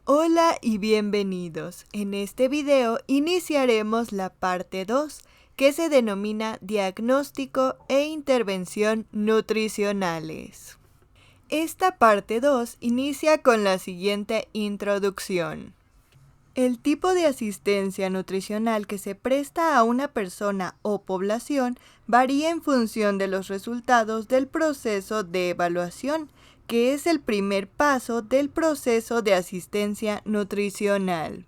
Hola y bienvenidos. En este video iniciaremos la parte 2, que se denomina Diagnóstico e Intervención Nutricionales. Esta parte 2 inicia con la siguiente introducción. El tipo de asistencia nutricional que se presta a una persona o población varía en función de los resultados del proceso de evaluación, que es el primer paso del proceso de asistencia nutricional.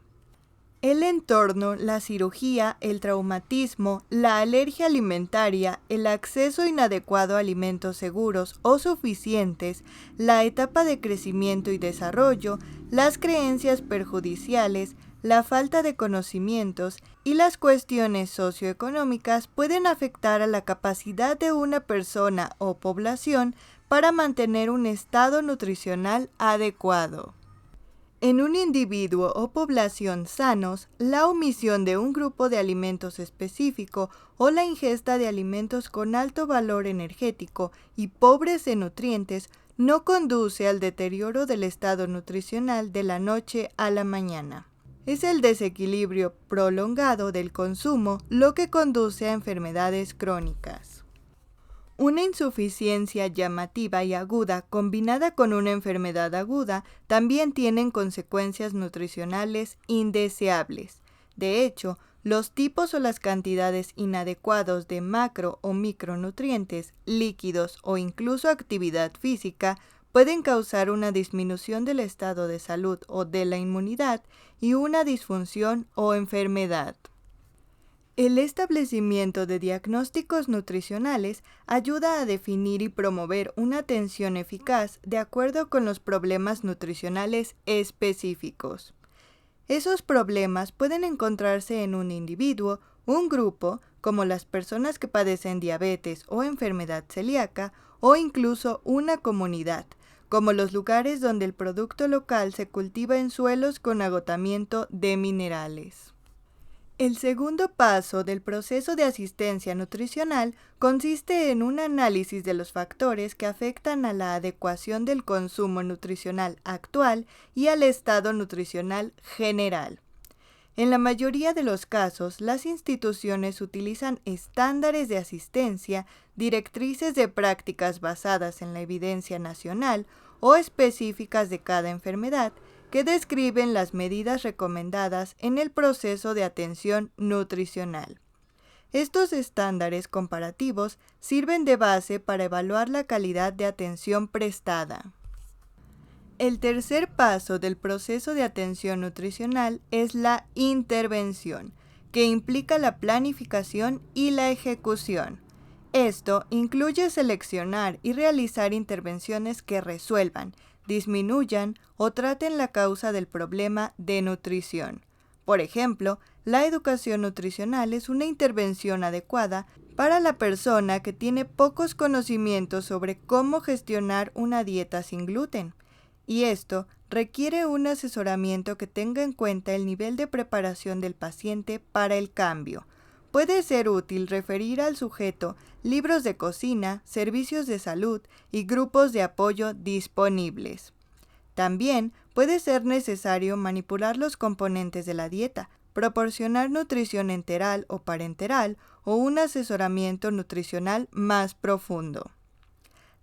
El entorno, la cirugía, el traumatismo, la alergia alimentaria, el acceso inadecuado a alimentos seguros o suficientes, la etapa de crecimiento y desarrollo, las creencias perjudiciales, la falta de conocimientos y las cuestiones socioeconómicas pueden afectar a la capacidad de una persona o población para mantener un estado nutricional adecuado. En un individuo o población sanos, la omisión de un grupo de alimentos específico o la ingesta de alimentos con alto valor energético y pobres en nutrientes no conduce al deterioro del estado nutricional de la noche a la mañana. Es el desequilibrio prolongado del consumo lo que conduce a enfermedades crónicas. Una insuficiencia llamativa y aguda combinada con una enfermedad aguda también tienen consecuencias nutricionales indeseables. De hecho, los tipos o las cantidades inadecuados de macro o micronutrientes, líquidos o incluso actividad física pueden causar una disminución del estado de salud o de la inmunidad y una disfunción o enfermedad. El establecimiento de diagnósticos nutricionales ayuda a definir y promover una atención eficaz de acuerdo con los problemas nutricionales específicos. Esos problemas pueden encontrarse en un individuo, un grupo, como las personas que padecen diabetes o enfermedad celíaca, o incluso una comunidad, como los lugares donde el producto local se cultiva en suelos con agotamiento de minerales. El segundo paso del proceso de asistencia nutricional consiste en un análisis de los factores que afectan a la adecuación del consumo nutricional actual y al estado nutricional general. En la mayoría de los casos, las instituciones utilizan estándares de asistencia, directrices de prácticas basadas en la evidencia nacional o específicas de cada enfermedad, que describen las medidas recomendadas en el proceso de atención nutricional. Estos estándares comparativos sirven de base para evaluar la calidad de atención prestada. El tercer paso del proceso de atención nutricional es la intervención, que implica la planificación y la ejecución. Esto incluye seleccionar y realizar intervenciones que resuelvan, disminuyan o traten la causa del problema de nutrición. Por ejemplo, la educación nutricional es una intervención adecuada para la persona que tiene pocos conocimientos sobre cómo gestionar una dieta sin gluten, y esto requiere un asesoramiento que tenga en cuenta el nivel de preparación del paciente para el cambio. Puede ser útil referir al sujeto libros de cocina, servicios de salud y grupos de apoyo disponibles. También puede ser necesario manipular los componentes de la dieta, proporcionar nutrición enteral o parenteral o un asesoramiento nutricional más profundo.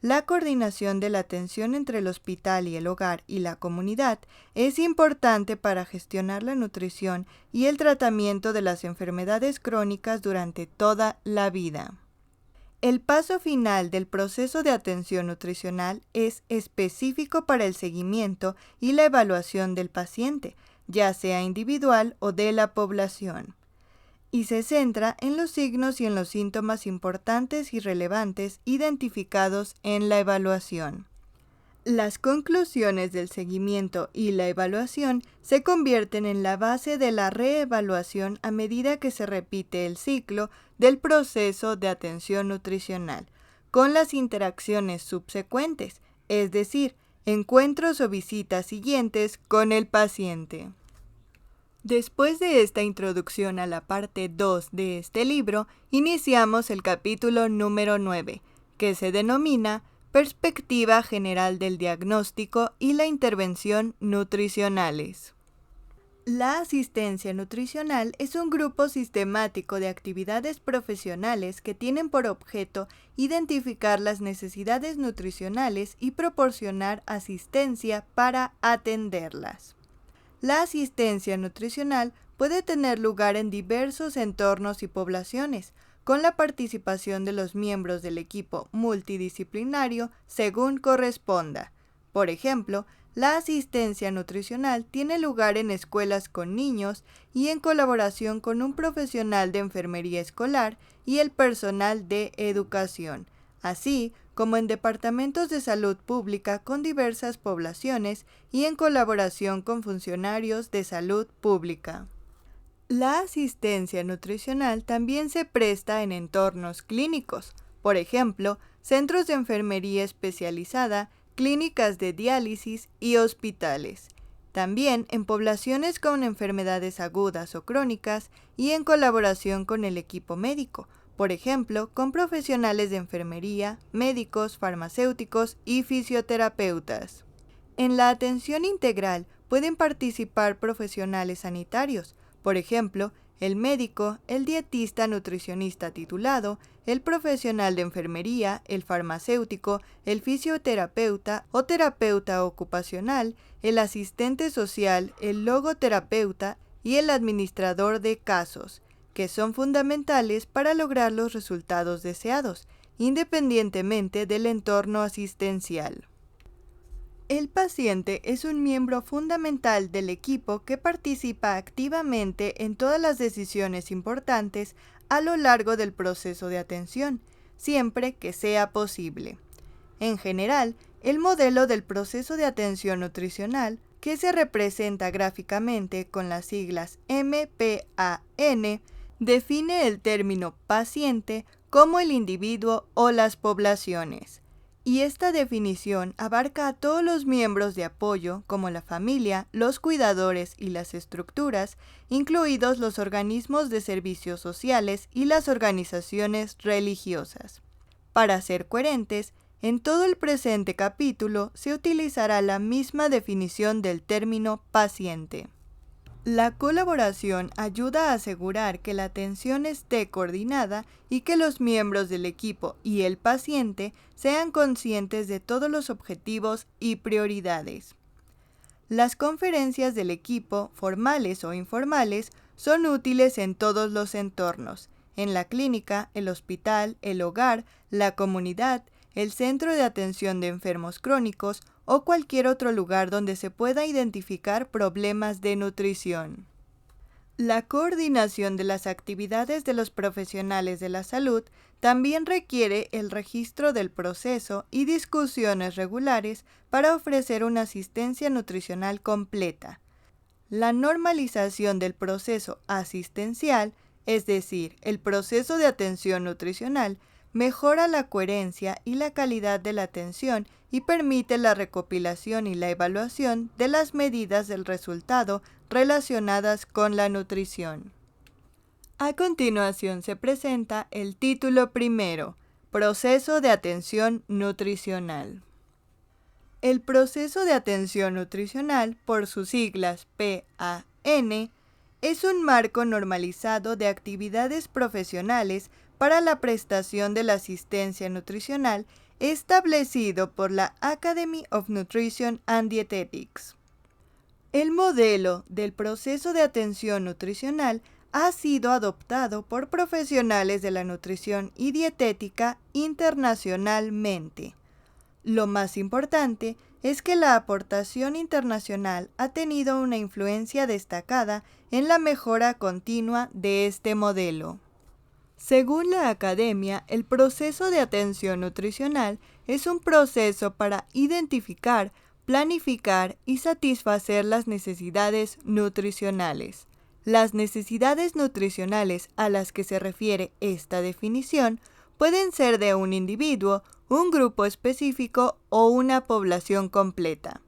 La coordinación de la atención entre el hospital y el hogar y la comunidad es importante para gestionar la nutrición y el tratamiento de las enfermedades crónicas durante toda la vida. El paso final del proceso de atención nutricional es específico para el seguimiento y la evaluación del paciente, ya sea individual o de la población, y se centra en los signos y en los síntomas importantes y relevantes identificados en la evaluación. Las conclusiones del seguimiento y la evaluación se convierten en la base de la reevaluación a medida que se repite el ciclo del proceso de atención nutricional, con las interacciones subsecuentes, es decir, encuentros o visitas siguientes con el paciente. Después de esta introducción a la parte 2 de este libro, iniciamos el capítulo número 9, que se denomina perspectiva general del diagnóstico y la intervención nutricionales. La asistencia nutricional es un grupo sistemático de actividades profesionales que tienen por objeto identificar las necesidades nutricionales y proporcionar asistencia para atenderlas. La asistencia nutricional puede tener lugar en diversos entornos y poblaciones, con la participación de los miembros del equipo multidisciplinario según corresponda. Por ejemplo, la asistencia nutricional tiene lugar en escuelas con niños y en colaboración con un profesional de enfermería escolar y el personal de educación, así como en departamentos de salud pública con diversas poblaciones y en colaboración con funcionarios de salud pública. La asistencia nutricional también se presta en entornos clínicos, por ejemplo, centros de enfermería especializada, clínicas de diálisis y hospitales. También en poblaciones con enfermedades agudas o crónicas y en colaboración con el equipo médico, por ejemplo, con profesionales de enfermería, médicos, farmacéuticos y fisioterapeutas. En la atención integral pueden participar profesionales sanitarios, por ejemplo, el médico, el dietista nutricionista titulado, el profesional de enfermería, el farmacéutico, el fisioterapeuta o terapeuta ocupacional, el asistente social, el logoterapeuta y el administrador de casos, que son fundamentales para lograr los resultados deseados, independientemente del entorno asistencial. El paciente es un miembro fundamental del equipo que participa activamente en todas las decisiones importantes a lo largo del proceso de atención, siempre que sea posible. En general, el modelo del proceso de atención nutricional, que se representa gráficamente con las siglas MPAN, define el término paciente como el individuo o las poblaciones. Y esta definición abarca a todos los miembros de apoyo, como la familia, los cuidadores y las estructuras, incluidos los organismos de servicios sociales y las organizaciones religiosas. Para ser coherentes, en todo el presente capítulo se utilizará la misma definición del término paciente. La colaboración ayuda a asegurar que la atención esté coordinada y que los miembros del equipo y el paciente sean conscientes de todos los objetivos y prioridades. Las conferencias del equipo, formales o informales, son útiles en todos los entornos: en la clínica, el hospital, el hogar, la comunidad, el centro de atención de enfermos crónicos o cualquier otro lugar donde se pueda identificar problemas de nutrición. La coordinación de las actividades de los profesionales de la salud también requiere el registro del proceso y discusiones regulares para ofrecer una asistencia nutricional completa. La normalización del proceso asistencial, es decir, el proceso de atención nutricional, mejora la coherencia y la calidad de la atención y permite la recopilación y la evaluación de las medidas del resultado relacionadas con la nutrición. A continuación se presenta el título primero, Proceso de Atención Nutricional. El proceso de atención nutricional, por sus siglas PAN, es un marco normalizado de actividades profesionales para la prestación de la asistencia nutricional establecido por la Academy of Nutrition and Dietetics. El modelo del proceso de atención nutricional ha sido adoptado por profesionales de la nutrición y dietética internacionalmente. Lo más importante es que la aportación internacional ha tenido una influencia destacada en la mejora continua de este modelo. Según la academia, el proceso de atención nutricional es un proceso para identificar, planificar y satisfacer las necesidades nutricionales. Las necesidades nutricionales a las que se refiere esta definición pueden ser de un individuo, un grupo específico o una población completa.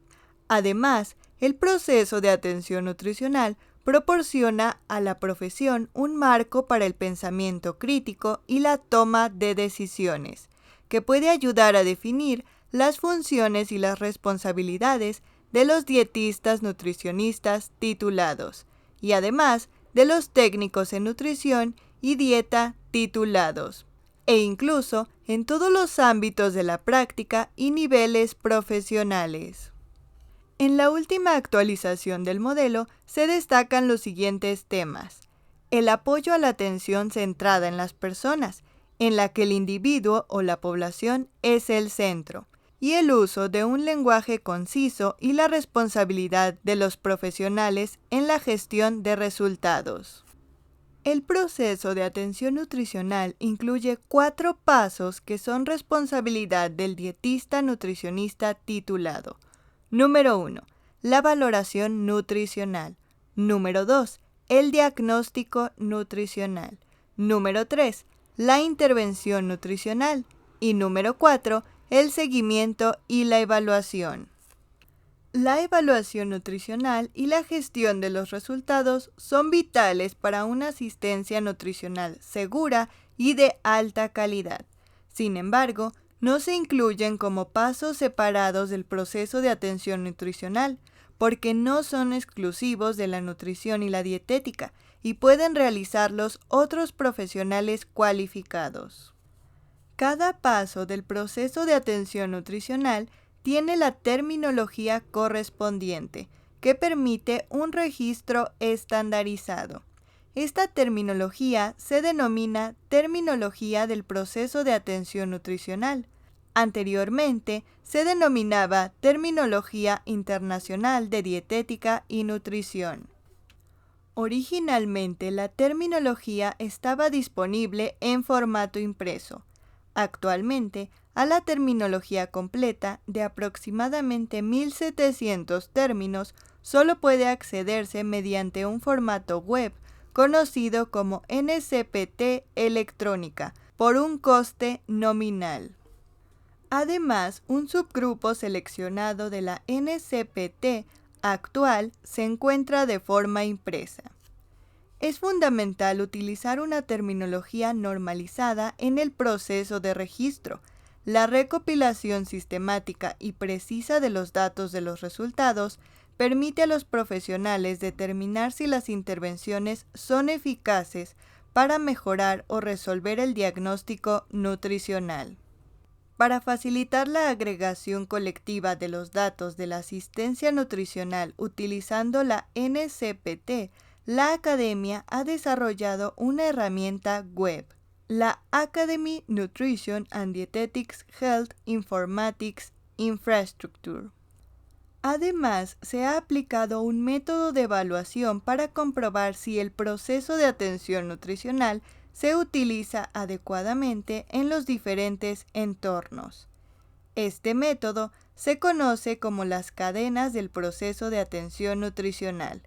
Además, el proceso de atención nutricional proporciona a la profesión un marco para el pensamiento crítico y la toma de decisiones, que puede ayudar a definir las funciones y las responsabilidades de los dietistas nutricionistas titulados y además de los técnicos en nutrición y dieta titulados, e incluso en todos los ámbitos de la práctica y niveles profesionales. En la última actualización del modelo se destacan los siguientes temas: el apoyo a la atención centrada en las personas, en la que el individuo o la población es el centro, y el uso de un lenguaje conciso y la responsabilidad de los profesionales en la gestión de resultados. El proceso de atención nutricional incluye 4 pasos que son responsabilidad del dietista nutricionista titulado. Número 1. La valoración nutricional. Número 2. El diagnóstico nutricional. Número 3. La intervención nutricional. Y número 4. El seguimiento y la evaluación. La evaluación nutricional y la gestión de los resultados son vitales para una asistencia nutricional segura y de alta calidad. Sin embargo, no se incluyen como pasos separados del proceso de atención nutricional, porque no son exclusivos de la nutrición y la dietética, y pueden realizarlos otros profesionales cualificados. Cada paso del proceso de atención nutricional tiene la terminología correspondiente, que permite un registro estandarizado. Esta terminología se denomina terminología del proceso de atención nutricional. Anteriormente se denominaba Terminología Internacional de Dietética y Nutrición. Originalmente la terminología estaba disponible en formato impreso. Actualmente, a la terminología completa de aproximadamente 1.700 términos solo puede accederse mediante un formato web conocido como NCPT electrónica por un coste nominal. Además, un subgrupo seleccionado de la NCPT actual se encuentra de forma impresa. Es fundamental utilizar una terminología normalizada en el proceso de registro. La recopilación sistemática y precisa de los datos de los resultados permite a los profesionales determinar si las intervenciones son eficaces para mejorar o resolver el diagnóstico nutricional. Para facilitar la agregación colectiva de los datos de la asistencia nutricional utilizando la NCPT, la Academia ha desarrollado una herramienta web, la Academy Nutrition and Dietetics Health Informatics Infrastructure. Además, se ha aplicado un método de evaluación para comprobar si el proceso de atención nutricional se utiliza adecuadamente en los diferentes entornos. Este método se conoce como las cadenas del proceso de atención nutricional.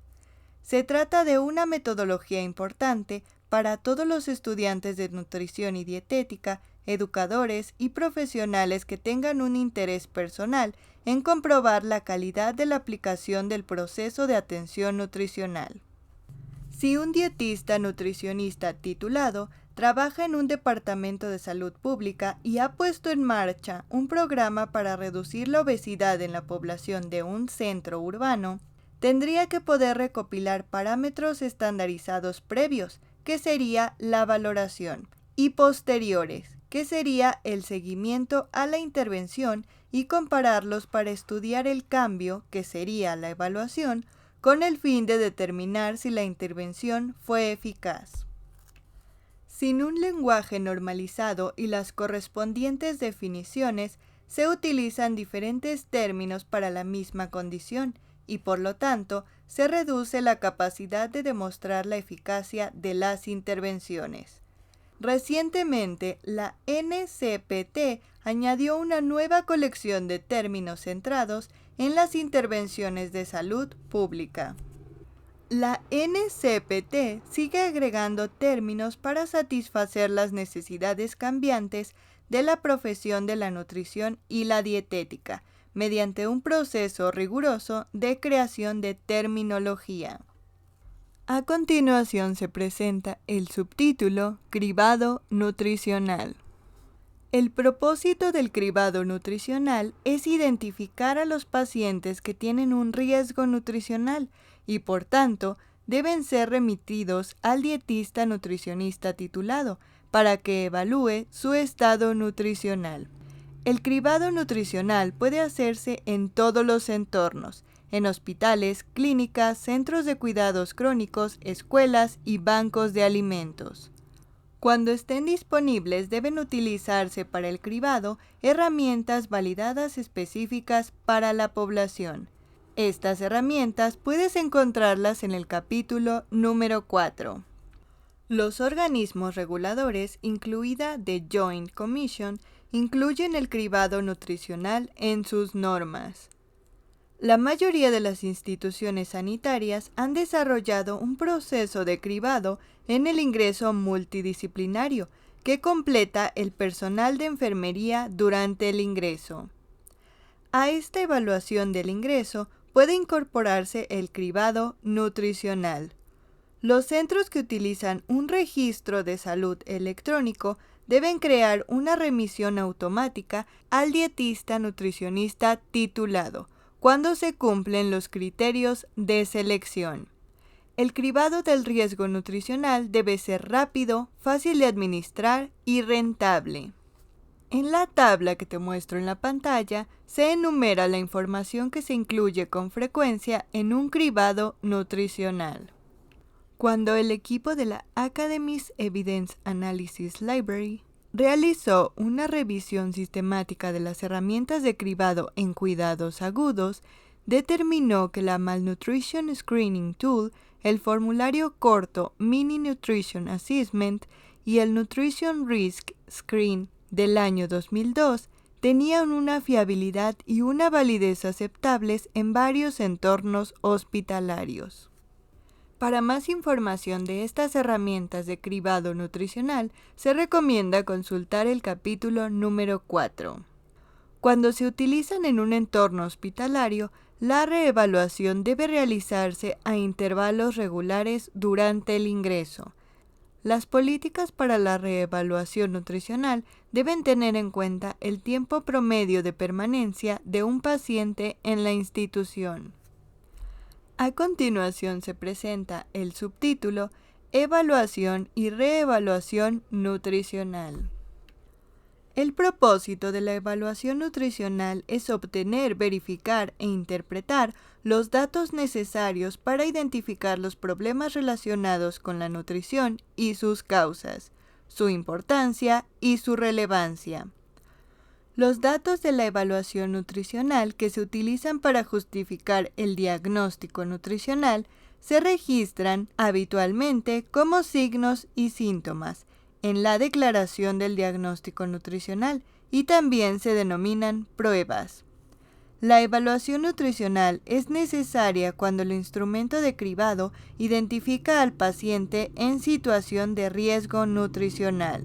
Se trata de una metodología importante para todos los estudiantes de nutrición y dietética, educadores y profesionales que tengan un interés personal en comprobar la calidad de la aplicación del proceso de atención nutricional. Si un dietista nutricionista titulado trabaja en un departamento de salud pública y ha puesto en marcha un programa para reducir la obesidad en la población de un centro urbano, tendría que poder recopilar parámetros estandarizados previos, que sería la valoración, y posteriores, que sería el seguimiento a la intervención, y compararlos para estudiar el cambio, que sería la evaluación, con el fin de determinar si la intervención fue eficaz. Sin un lenguaje normalizado y las correspondientes definiciones, se utilizan diferentes términos para la misma condición, y por lo tanto se reduce la capacidad de demostrar la eficacia de las intervenciones. Recientemente, la NCPT añadió una nueva colección de términos centrados en las intervenciones de salud pública. La NCPT sigue agregando términos para satisfacer las necesidades cambiantes de la profesión de la nutrición y la dietética, mediante un proceso riguroso de creación de terminología. A continuación se presenta el subtítulo Cribado nutricional. El propósito del cribado nutricional es identificar a los pacientes que tienen un riesgo nutricional y, por tanto, deben ser remitidos al dietista nutricionista titulado para que evalúe su estado nutricional. El cribado nutricional puede hacerse en todos los entornos, en hospitales, clínicas, centros de cuidados crónicos, escuelas y bancos de alimentos. Cuando estén disponibles, deben utilizarse para el cribado herramientas validadas específicas para la población. Estas herramientas puedes encontrarlas en el capítulo número 4. Los organismos reguladores, incluida The Joint Commission, incluyen el cribado nutricional en sus normas. La mayoría de las instituciones sanitarias han desarrollado un proceso de cribado en el ingreso multidisciplinario que completa el personal de enfermería durante el ingreso. A esta evaluación del ingreso puede incorporarse el cribado nutricional. Los centros que utilizan un registro de salud electrónico deben crear una remisión automática al dietista nutricionista titulado cuando se cumplen los criterios de selección. El cribado del riesgo nutricional debe ser rápido, fácil de administrar y rentable. En la tabla que te muestro en la pantalla, se enumera la información que se incluye con frecuencia en un cribado nutricional. Cuando el equipo de la Academy's Evidence Analysis Library realizó una revisión sistemática de las herramientas de cribado en cuidados agudos, determinó que la Malnutrition Screening Tool, el formulario corto Mini Nutrition Assessment y el Nutrition Risk Screen del año 2002 tenían una fiabilidad y una validez aceptables en varios entornos hospitalarios. Para más información de estas herramientas de cribado nutricional, se recomienda consultar el capítulo número 4. Cuando se utilizan en un entorno hospitalario, la reevaluación debe realizarse a intervalos regulares durante el ingreso. Las políticas para la reevaluación nutricional deben tener en cuenta el tiempo promedio de permanencia de un paciente en la institución. A continuación se presenta el subtítulo Evaluación y reevaluación nutricional. El propósito de la evaluación nutricional es obtener, verificar e interpretar los datos necesarios para identificar los problemas relacionados con la nutrición y sus causas, su importancia y su relevancia. Los datos de la evaluación nutricional que se utilizan para justificar el diagnóstico nutricional se registran habitualmente como signos y síntomas en la declaración del diagnóstico nutricional y también se denominan pruebas. La evaluación nutricional es necesaria cuando el instrumento de cribado identifica al paciente en situación de riesgo nutricional.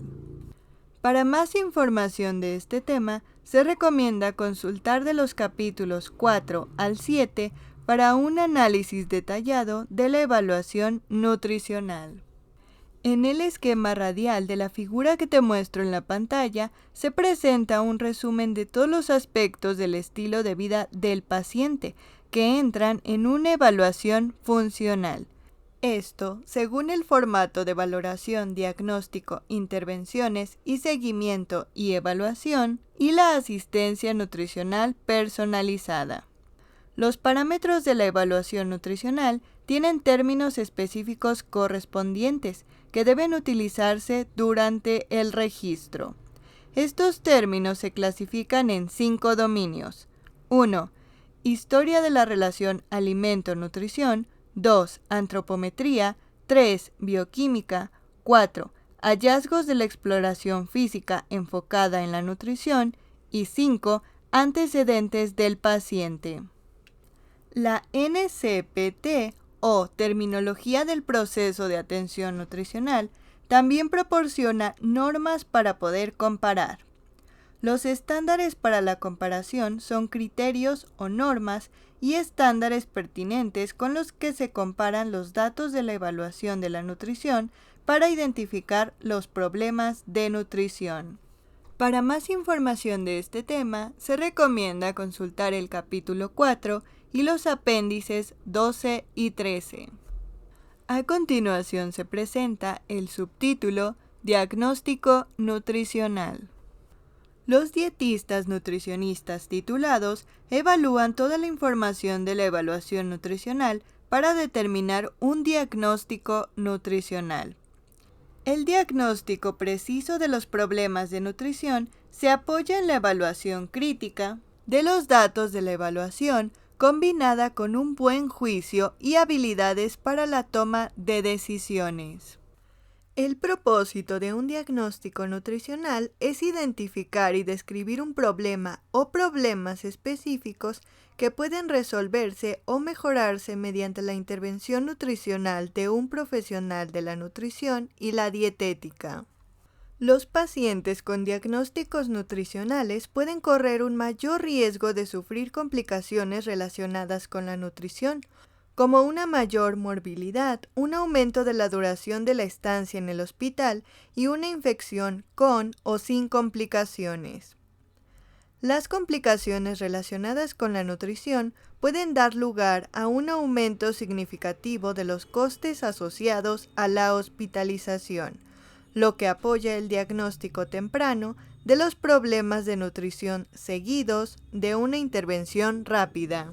Para más información de este tema, se recomienda consultar de los capítulos 4 al 7 para un análisis detallado de la evaluación nutricional. En el esquema radial de la figura que te muestro en la pantalla, se presenta un resumen de todos los aspectos del estilo de vida del paciente que entran en una evaluación funcional. Esto, según el formato de valoración, diagnóstico, intervenciones y seguimiento y evaluación, y la asistencia nutricional personalizada. Los parámetros de la evaluación nutricional tienen términos específicos correspondientes que deben utilizarse durante el registro. Estos términos se clasifican en 5 dominios. 1. Historia de la relación alimento-nutrición. 2. Antropometría. 3. Bioquímica. 4. Hallazgos de la exploración física enfocada en la nutrición. Y 5. Antecedentes del paciente. La NCPT, o Terminología del Proceso de Atención Nutricional, también proporciona normas para poder comparar. Los estándares para la comparación son criterios o normas y estándares pertinentes con los que se comparan los datos de la evaluación de la nutrición para identificar los problemas de nutrición. Para más información de este tema, se recomienda consultar el capítulo 4 y los apéndices 12 y 13. A continuación se presenta el subtítulo Diagnóstico nutricional. Los dietistas nutricionistas titulados evalúan toda la información de la evaluación nutricional para determinar un diagnóstico nutricional. El diagnóstico preciso de los problemas de nutrición se apoya en la evaluación crítica de los datos de la evaluación combinada con un buen juicio y habilidades para la toma de decisiones. El propósito de un diagnóstico nutricional es identificar y describir un problema o problemas específicos que pueden resolverse o mejorarse mediante la intervención nutricional de un profesional de la nutrición y la dietética. Los pacientes con diagnósticos nutricionales pueden correr un mayor riesgo de sufrir complicaciones relacionadas con la nutrición, como una mayor morbilidad, un aumento de la duración de la estancia en el hospital y una infección con o sin complicaciones. Las complicaciones relacionadas con la nutrición pueden dar lugar a un aumento significativo de los costes asociados a la hospitalización, lo que apoya el diagnóstico temprano de los problemas de nutrición seguidos de una intervención rápida.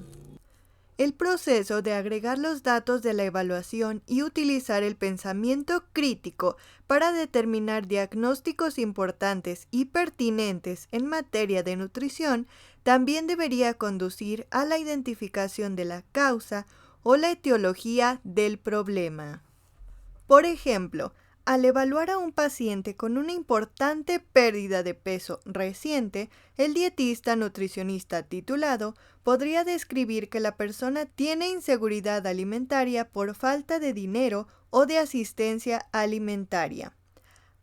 El proceso de agregar los datos de la evaluación y utilizar el pensamiento crítico para determinar diagnósticos importantes y pertinentes en materia de nutrición también debería conducir a la identificación de la causa o la etiología del problema. Por ejemplo, al evaluar a un paciente con una importante pérdida de peso reciente, el dietista nutricionista titulado podría describir que la persona tiene inseguridad alimentaria por falta de dinero o de asistencia alimentaria.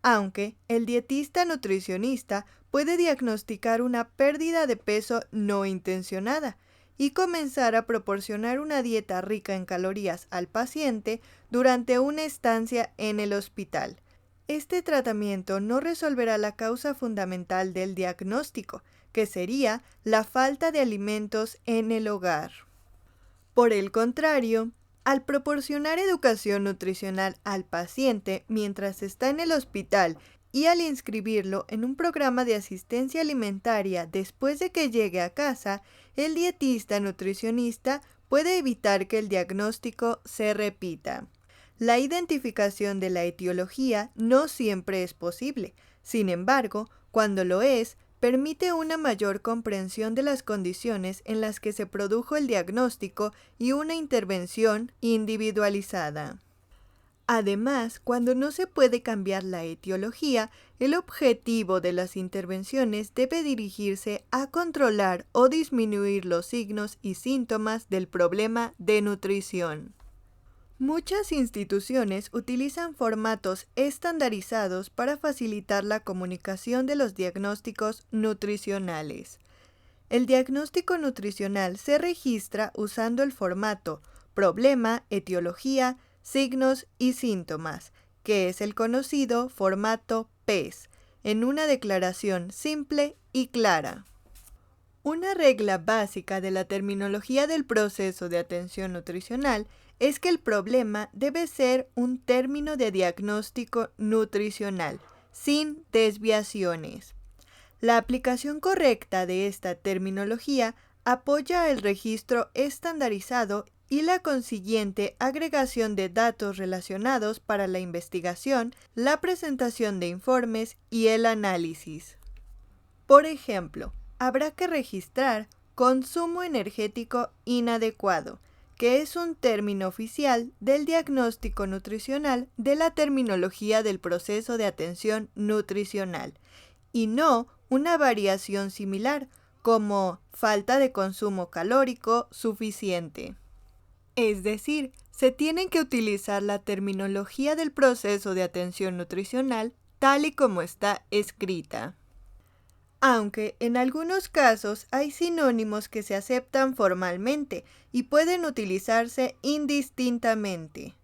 Aunque el dietista nutricionista puede diagnosticar una pérdida de peso no intencionada y comenzar a proporcionar una dieta rica en calorías al paciente durante una estancia en el hospital. Este tratamiento no resolverá la causa fundamental del diagnóstico, que sería la falta de alimentos en el hogar. Por el contrario, al proporcionar educación nutricional al paciente mientras está en el hospital y al inscribirlo en un programa de asistencia alimentaria después de que llegue a casa, el dietista nutricionista puede evitar que el diagnóstico se repita. La identificación de la etiología no siempre es posible. Sin embargo, cuando lo es, permite una mayor comprensión de las condiciones en las que se produjo el diagnóstico y una intervención individualizada. Además, cuando no se puede cambiar la etiología, el objetivo de las intervenciones debe dirigirse a controlar o disminuir los signos y síntomas del problema de nutrición. Muchas instituciones utilizan formatos estandarizados para facilitar la comunicación de los diagnósticos nutricionales. El diagnóstico nutricional se registra usando el formato problema, etiología, signos y síntomas, que es el conocido formato PES, en una declaración simple y clara. Una regla básica de la terminología del proceso de atención nutricional es que el problema debe ser un término de diagnóstico nutricional, sin desviaciones. La aplicación correcta de esta terminología apoya el registro estandarizado y la consiguiente agregación de datos relacionados para la investigación, la presentación de informes y el análisis. Por ejemplo, habrá que registrar consumo energético inadecuado, que es un término oficial del diagnóstico nutricional de la terminología del proceso de atención nutricional, y no una variación similar, como falta de consumo calórico suficiente. Es decir, se tiene que utilizar la terminología del proceso de atención nutricional tal y como está escrita. Aunque en algunos casos hay sinónimos que se aceptan formalmente y pueden utilizarse indistintamente.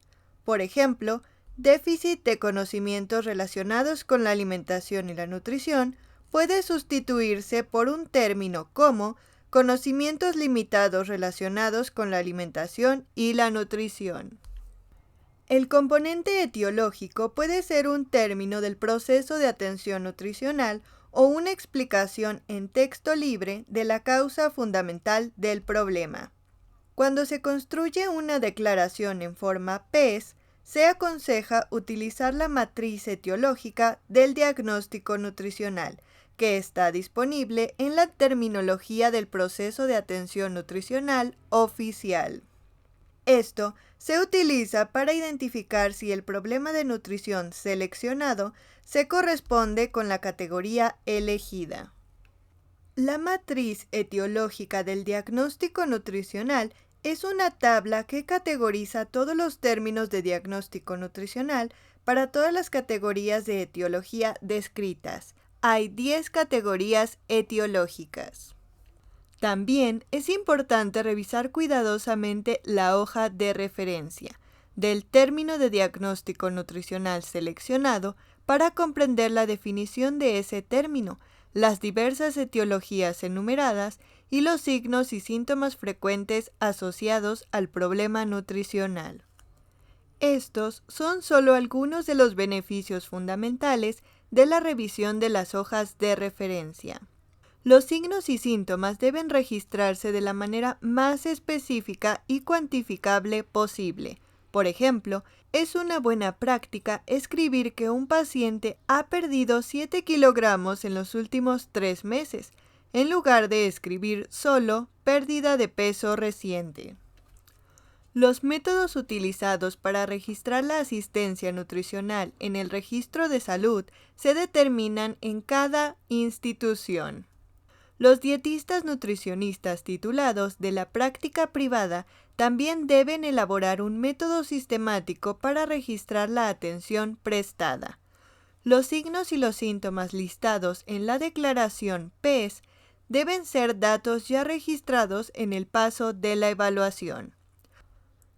Por ejemplo, déficit de conocimientos relacionados con la alimentación y la nutrición puede sustituirse por un término como conocimientos limitados relacionados con la alimentación y la nutrición. El componente etiológico puede ser un término del proceso de atención nutricional o una explicación en texto libre de la causa fundamental del problema. Cuando se construye una declaración en forma PES, se aconseja utilizar la matriz etiológica del diagnóstico nutricional, que está disponible en la terminología del proceso de atención nutricional oficial. Esto se utiliza para identificar si el problema de nutrición seleccionado se corresponde con la categoría elegida. La matriz etiológica del diagnóstico nutricional es una tabla que categoriza todos los términos de diagnóstico nutricional para todas las categorías de etiología descritas. Hay 10 categorías etiológicas. También es importante revisar cuidadosamente la hoja de referencia del término de diagnóstico nutricional seleccionado para comprender la definición de ese término, las diversas etiologías enumeradas y los signos y síntomas frecuentes asociados al problema nutricional. Estos son solo algunos de los beneficios fundamentales de la revisión de las hojas de referencia. Los signos y síntomas deben registrarse de la manera más específica y cuantificable posible. Por ejemplo, es una buena práctica escribir que un paciente ha perdido 7 kilogramos en los últimos 3 meses, en lugar de escribir solo pérdida de peso reciente. Los métodos utilizados para registrar la asistencia nutricional en el registro de salud se determinan en cada institución. Los dietistas nutricionistas titulados de la práctica privada también deben elaborar un método sistemático para registrar la atención prestada. Los signos y los síntomas listados en la declaración PES deben ser datos ya registrados en el paso de la evaluación.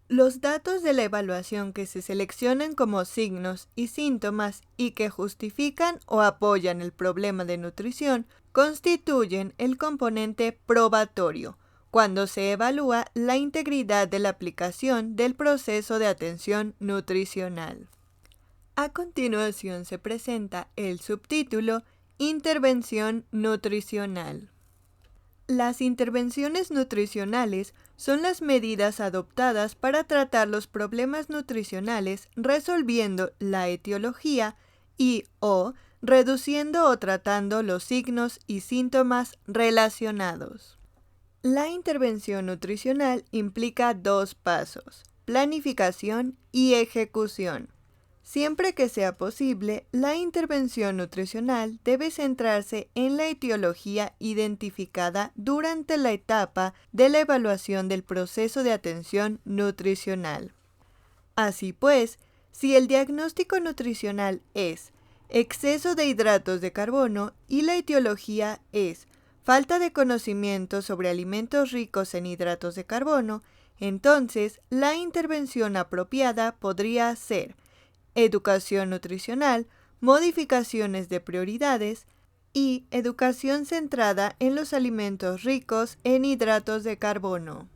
Los datos de la evaluación que se seleccionan como signos y síntomas y que justifican o apoyan el problema de nutrición constituyen el componente probatorio, cuando se evalúa la integridad de la aplicación del proceso de atención nutricional. A continuación se presenta el subtítulo Intervención nutricional. Las intervenciones nutricionales son las medidas adoptadas para tratar los problemas nutricionales resolviendo la etiología y/o reduciendo o tratando los signos y síntomas relacionados. La intervención nutricional implica 2 pasos: planificación y ejecución. Siempre que sea posible, la intervención nutricional debe centrarse en la etiología identificada durante la etapa de la evaluación del proceso de atención nutricional. Así pues, si el diagnóstico nutricional es exceso de hidratos de carbono y la etiología es falta de conocimiento sobre alimentos ricos en hidratos de carbono, entonces la intervención apropiada podría ser educación nutricional, modificaciones de prioridades y educación centrada en los alimentos ricos en hidratos de carbono.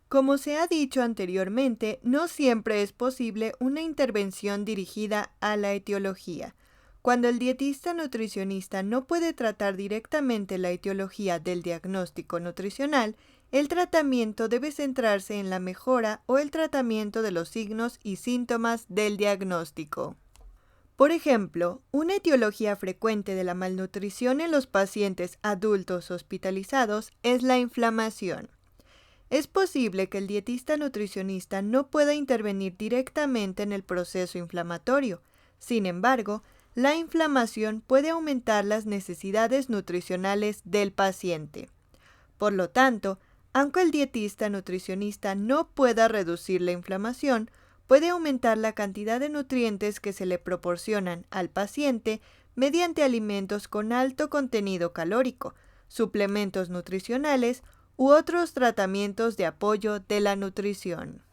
Como se ha dicho anteriormente, no siempre es posible una intervención dirigida a la etiología. Cuando el dietista nutricionista no puede tratar directamente la etiología del diagnóstico nutricional, el tratamiento debe centrarse en la mejora o el tratamiento de los signos y síntomas del diagnóstico. Por ejemplo, una etiología frecuente de la malnutrición en los pacientes adultos hospitalizados es la inflamación. Es posible que el dietista nutricionista no pueda intervenir directamente en el proceso inflamatorio. Sin embargo, la inflamación puede aumentar las necesidades nutricionales del paciente. Por lo tanto, aunque el dietista nutricionista no pueda reducir la inflamación, puede aumentar la cantidad de nutrientes que se le proporcionan al paciente mediante alimentos con alto contenido calórico, suplementos nutricionales u otros tratamientos de apoyo de la nutrición.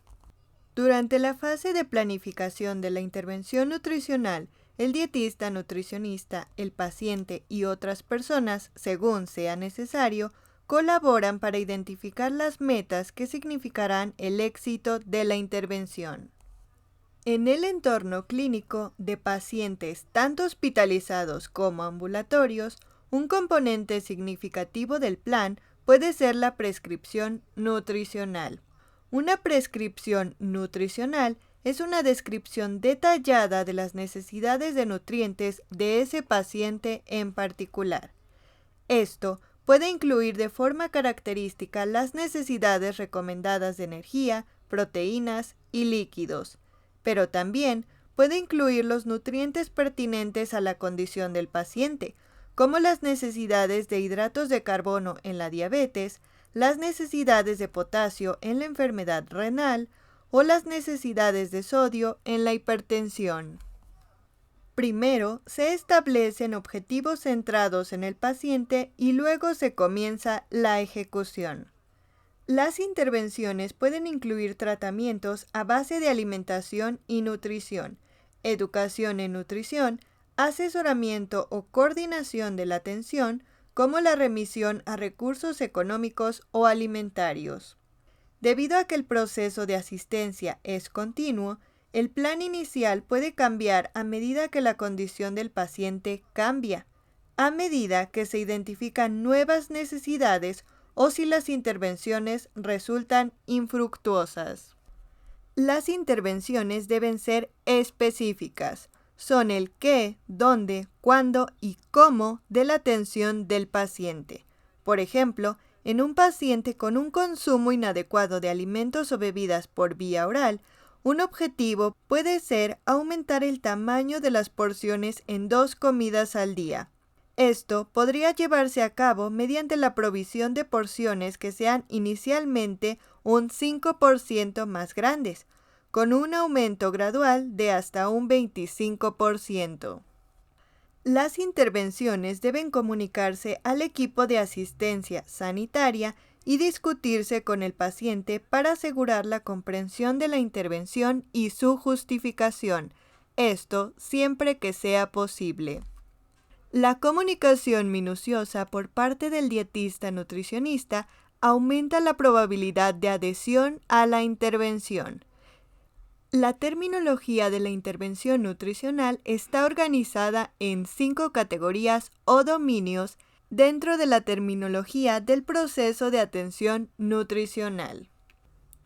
Durante la fase de planificación de la intervención nutricional, el dietista, nutricionista, el paciente y otras personas, según sea necesario, colaboran para identificar las metas que significarán el éxito de la intervención. En el entorno clínico de pacientes tanto hospitalizados como ambulatorios, un componente significativo del plan puede ser la prescripción nutricional. Una prescripción nutricional es una descripción detallada de las necesidades de nutrientes de ese paciente en particular. Esto puede incluir de forma característica las necesidades recomendadas de energía, proteínas y líquidos, pero también puede incluir los nutrientes pertinentes a la condición del paciente, como las necesidades de hidratos de carbono en la diabetes, las necesidades de potasio en la enfermedad renal o las necesidades de sodio en la hipertensión. Primero, se establecen objetivos centrados en el paciente y luego se comienza la ejecución. Las intervenciones pueden incluir tratamientos a base de alimentación y nutrición, educación en nutrición, asesoramiento o coordinación de la atención, como la remisión a recursos económicos o alimentarios. Debido a que el proceso de asistencia es continuo, el plan inicial puede cambiar a medida que la condición del paciente cambia, a medida que se identifican nuevas necesidades o si las intervenciones resultan infructuosas. Las intervenciones deben ser específicas. Son el qué, dónde, cuándo y cómo de la atención del paciente. Por ejemplo, en un paciente con un consumo inadecuado de alimentos o bebidas por vía oral, un objetivo puede ser aumentar el tamaño de las porciones en 2 comidas al día. Esto podría llevarse a cabo mediante la provisión de porciones que sean inicialmente un 5% más grandes, con un aumento gradual de hasta un 25%. Las intervenciones deben comunicarse al equipo de asistencia sanitaria y discutirse con el paciente para asegurar la comprensión de la intervención y su justificación, esto siempre que sea posible. La comunicación minuciosa por parte del dietista nutricionista aumenta la probabilidad de adhesión a la intervención. La terminología de la intervención nutricional está organizada en 5 categorías o dominios dentro de la terminología del proceso de atención nutricional.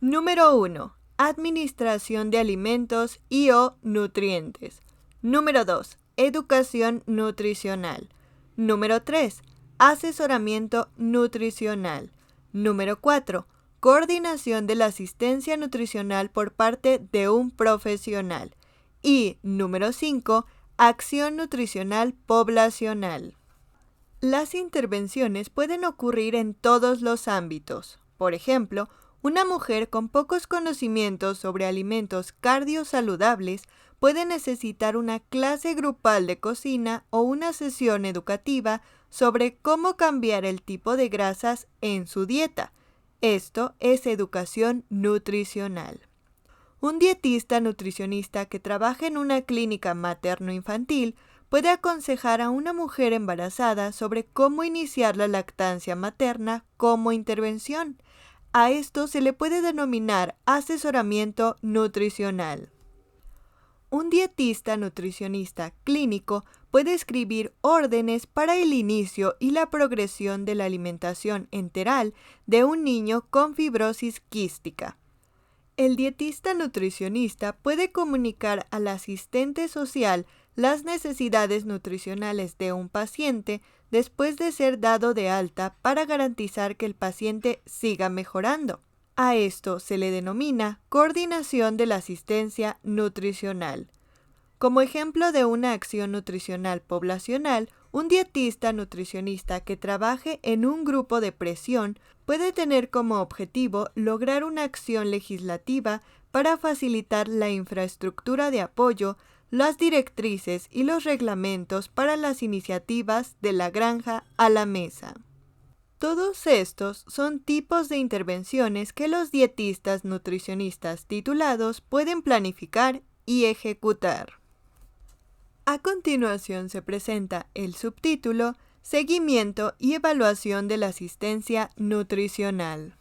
Número 1. Administración de alimentos y o nutrientes. Número 2. Educación nutricional. Número 3. Asesoramiento nutricional. Número 4. Coordinación de la asistencia nutricional por parte de un profesional. Y número 5. Acción nutricional poblacional. Las intervenciones pueden ocurrir en todos los ámbitos. Por ejemplo, una mujer con pocos conocimientos sobre alimentos cardiosaludables puede necesitar una clase grupal de cocina o una sesión educativa sobre cómo cambiar el tipo de grasas en su dieta. Esto es educación nutricional. Un dietista nutricionista que trabaja en una clínica materno-infantil puede aconsejar a una mujer embarazada sobre cómo iniciar la lactancia materna como intervención. A esto se le puede denominar asesoramiento nutricional. Un dietista nutricionista clínico puede escribir órdenes para el inicio y la progresión de la alimentación enteral de un niño con fibrosis quística. El dietista nutricionista puede comunicar al asistente social las necesidades nutricionales de un paciente después de ser dado de alta para garantizar que el paciente siga mejorando. A esto se le denomina coordinación de la asistencia nutricional. Como ejemplo de una acción nutricional poblacional, un dietista nutricionista que trabaje en un grupo de presión puede tener como objetivo lograr una acción legislativa para facilitar la infraestructura de apoyo, las directrices y los reglamentos para las iniciativas de la granja a la mesa. Todos estos son tipos de intervenciones que los dietistas nutricionistas titulados pueden planificar y ejecutar. A continuación se presenta el subtítulo Seguimiento y evaluación de la asistencia nutricional.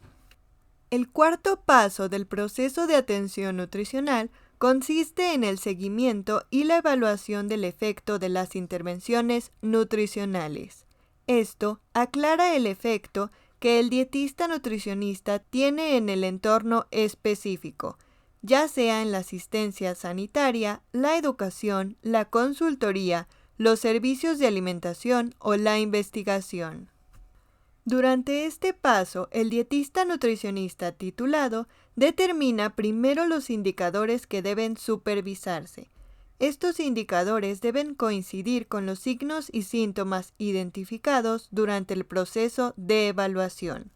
El cuarto paso del proceso de atención nutricional consiste en el seguimiento y la evaluación del efecto de las intervenciones nutricionales. Esto aclara el efecto que el dietista nutricionista tiene en el entorno específico, ya sea en la asistencia sanitaria, la educación, la consultoría, los servicios de alimentación o la investigación. Durante este paso, el dietista nutricionista titulado determina primero los indicadores que deben supervisarse. Estos indicadores deben coincidir con los signos y síntomas identificados durante el proceso de evaluación.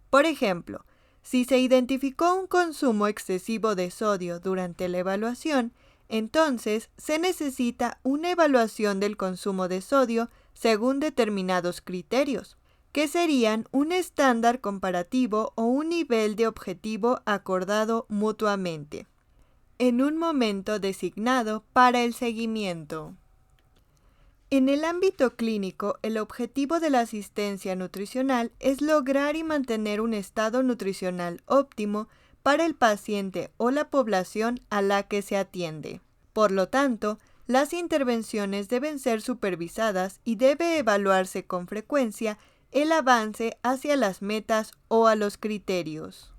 Por ejemplo, si se identificó un consumo excesivo de sodio durante la evaluación, entonces se necesita una evaluación del consumo de sodio según determinados criterios, que serían un estándar comparativo o un nivel de objetivo acordado mutuamente, en un momento designado para el seguimiento. En el ámbito clínico, el objetivo de la asistencia nutricional es lograr y mantener un estado nutricional óptimo para el paciente o la población a la que se atiende. Por lo tanto, las intervenciones deben ser supervisadas y debe evaluarse con frecuencia el avance hacia las metas o a los criterios.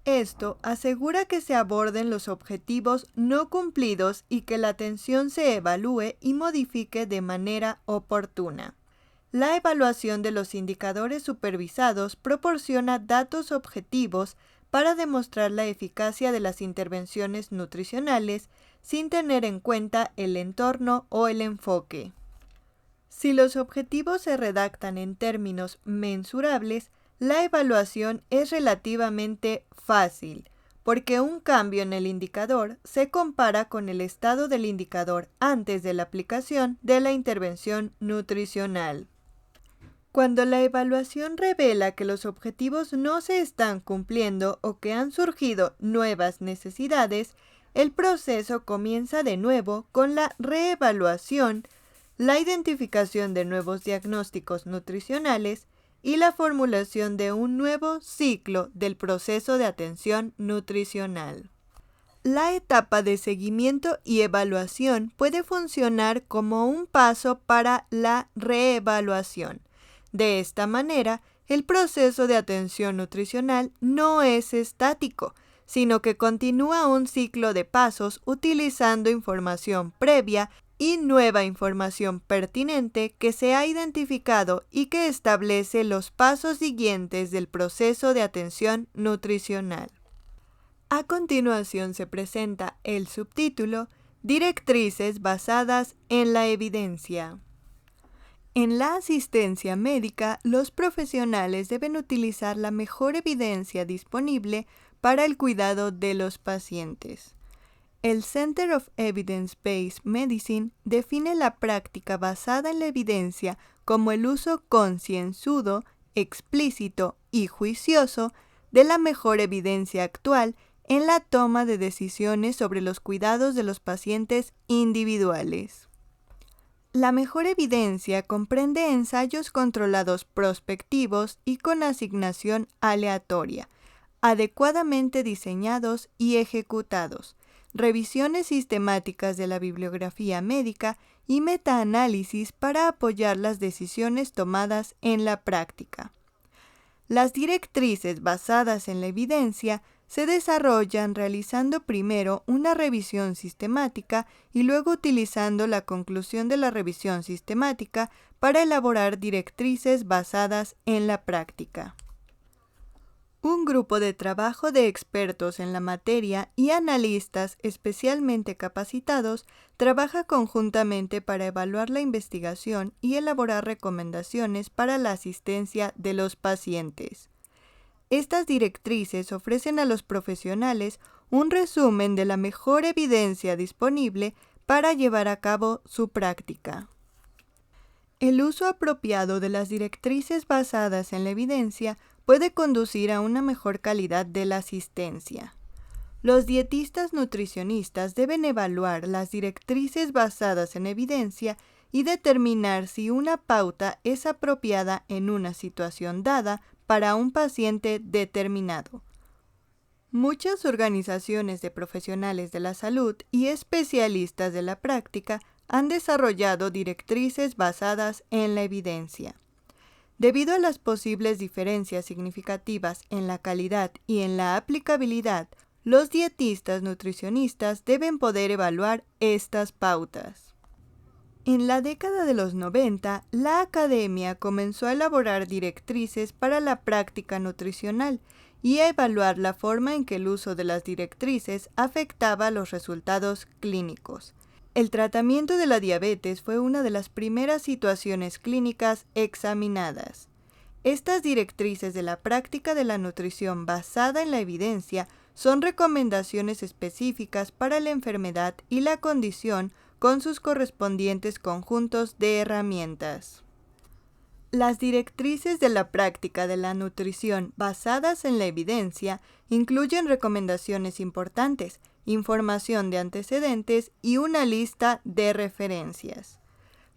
Esto asegura que se aborden los objetivos no cumplidos y que la atención se evalúe y modifique de manera oportuna. La evaluación de los indicadores supervisados proporciona datos objetivos para demostrar la eficacia de las intervenciones nutricionales sin tener en cuenta el entorno o el enfoque. Si los objetivos se redactan en términos mensurables, la evaluación es relativamente fácil, porque un cambio en el indicador se compara con el estado del indicador antes de la aplicación de la intervención nutricional. Cuando la evaluación revela que los objetivos no se están cumpliendo o que han surgido nuevas necesidades, el proceso comienza de nuevo con la reevaluación, la identificación de nuevos diagnósticos nutricionales y la formulación de un nuevo ciclo del proceso de atención nutricional. La etapa de seguimiento y evaluación puede funcionar como un paso para la reevaluación. De esta manera, el proceso de atención nutricional no es estático, sino que continúa un ciclo de pasos utilizando información previa y nueva información pertinente que se ha identificado y que establece los pasos siguientes del proceso de atención nutricional. A continuación se presenta el subtítulo Directrices basadas en la evidencia. En la asistencia médica, los profesionales deben utilizar la mejor evidencia disponible para el cuidado de los pacientes. El Center of Evidence-Based Medicine define la práctica basada en la evidencia como el uso concienzudo, explícito y juicioso de la mejor evidencia actual en la toma de decisiones sobre los cuidados de los pacientes individuales. La mejor evidencia comprende ensayos controlados prospectivos y con asignación aleatoria, adecuadamente diseñados y ejecutados, revisiones sistemáticas de la bibliografía médica y metaanálisis para apoyar las decisiones tomadas en la práctica. Las directrices basadas en la evidencia se desarrollan realizando primero una revisión sistemática y luego utilizando la conclusión de la revisión sistemática para elaborar directrices basadas en la práctica. Un grupo de trabajo de expertos en la materia y analistas especialmente capacitados trabaja conjuntamente para evaluar la investigación y elaborar recomendaciones para la asistencia de los pacientes. Estas directrices ofrecen a los profesionales un resumen de la mejor evidencia disponible para llevar a cabo su práctica. El uso apropiado de las directrices basadas en la evidencia puede conducir a una mejor calidad de la asistencia. Los dietistas nutricionistas deben evaluar las directrices basadas en evidencia y determinar si una pauta es apropiada en una situación dada para un paciente determinado. Muchas organizaciones de profesionales de la salud y especialistas de la práctica han desarrollado directrices basadas en la evidencia. Debido a las posibles diferencias significativas en la calidad y en la aplicabilidad, los dietistas nutricionistas deben poder evaluar estas pautas. En la década de los 90, la academia comenzó a elaborar directrices para la práctica nutricional y a evaluar la forma en que el uso de las directrices afectaba los resultados clínicos. El tratamiento de la diabetes fue una de las primeras situaciones clínicas examinadas. Estas directrices de la práctica de la nutrición basada en la evidencia son recomendaciones específicas para la enfermedad y la condición con sus correspondientes conjuntos de herramientas. Las directrices de la práctica de la nutrición basadas en la evidencia incluyen recomendaciones importantes, información de antecedentes y una lista de referencias.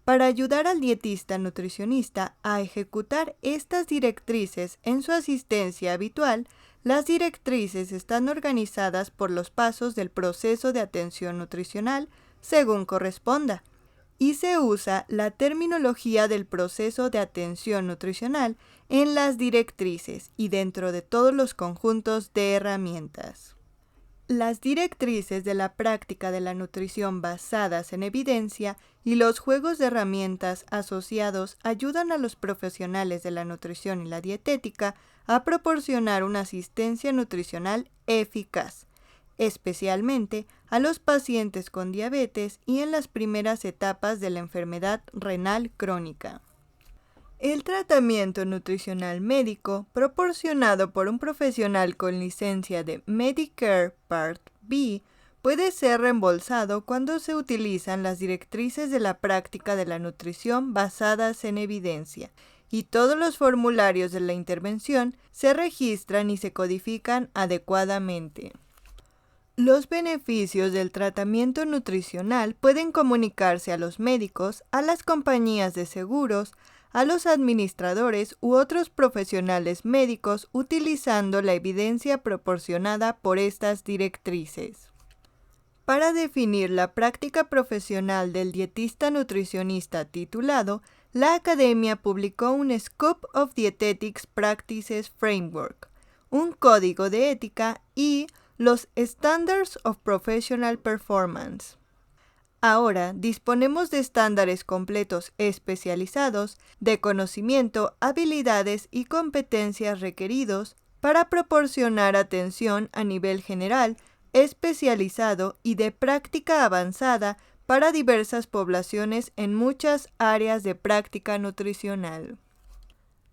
Para ayudar al dietista nutricionista a ejecutar estas directrices en su asistencia habitual, las directrices están organizadas por los pasos del proceso de atención nutricional según corresponda, y se usa la terminología del proceso de atención nutricional en las directrices y dentro de todos los conjuntos de herramientas. Las directrices de la práctica de la nutrición basadas en evidencia y los juegos de herramientas asociados ayudan a los profesionales de la nutrición y la dietética a proporcionar una asistencia nutricional eficaz, especialmente a los pacientes con diabetes y en las primeras etapas de la enfermedad renal crónica. El tratamiento nutricional médico, proporcionado por un profesional con licencia de Medicare Part B, puede ser reembolsado cuando se utilizan las directrices de la práctica de la nutrición basadas en evidencia, y todos los formularios de la intervención se registran y se codifican adecuadamente. Los beneficios del tratamiento nutricional pueden comunicarse a los médicos, a las compañías de seguros, a los administradores u otros profesionales médicos utilizando la evidencia proporcionada por estas directrices. Para definir la práctica profesional del dietista nutricionista titulado, la Academia publicó un Scope of Dietetics Practices Framework, un código de ética y los Standards of Professional Performance. Ahora disponemos de estándares completos especializados de conocimiento, habilidades y competencias requeridos para proporcionar atención a nivel general, especializado y de práctica avanzada para diversas poblaciones en muchas áreas de práctica nutricional.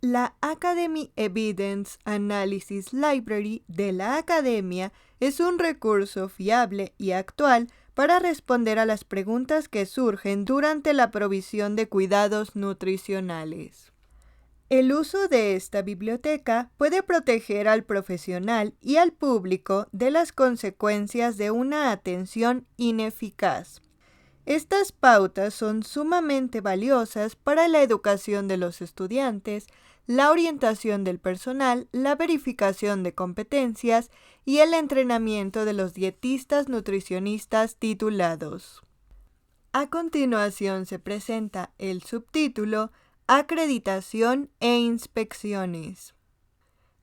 La Academy Evidence Analysis Library de la Academia es un recurso fiable y actual para responder a las preguntas que surgen durante la provisión de cuidados nutricionales. El uso de esta biblioteca puede proteger al profesional y al público de las consecuencias de una atención ineficaz. Estas pautas son sumamente valiosas para la educación de los estudiantes, la orientación del personal, la verificación de competencias y el entrenamiento de los dietistas nutricionistas titulados. A continuación se presenta el subtítulo Acreditación e inspecciones.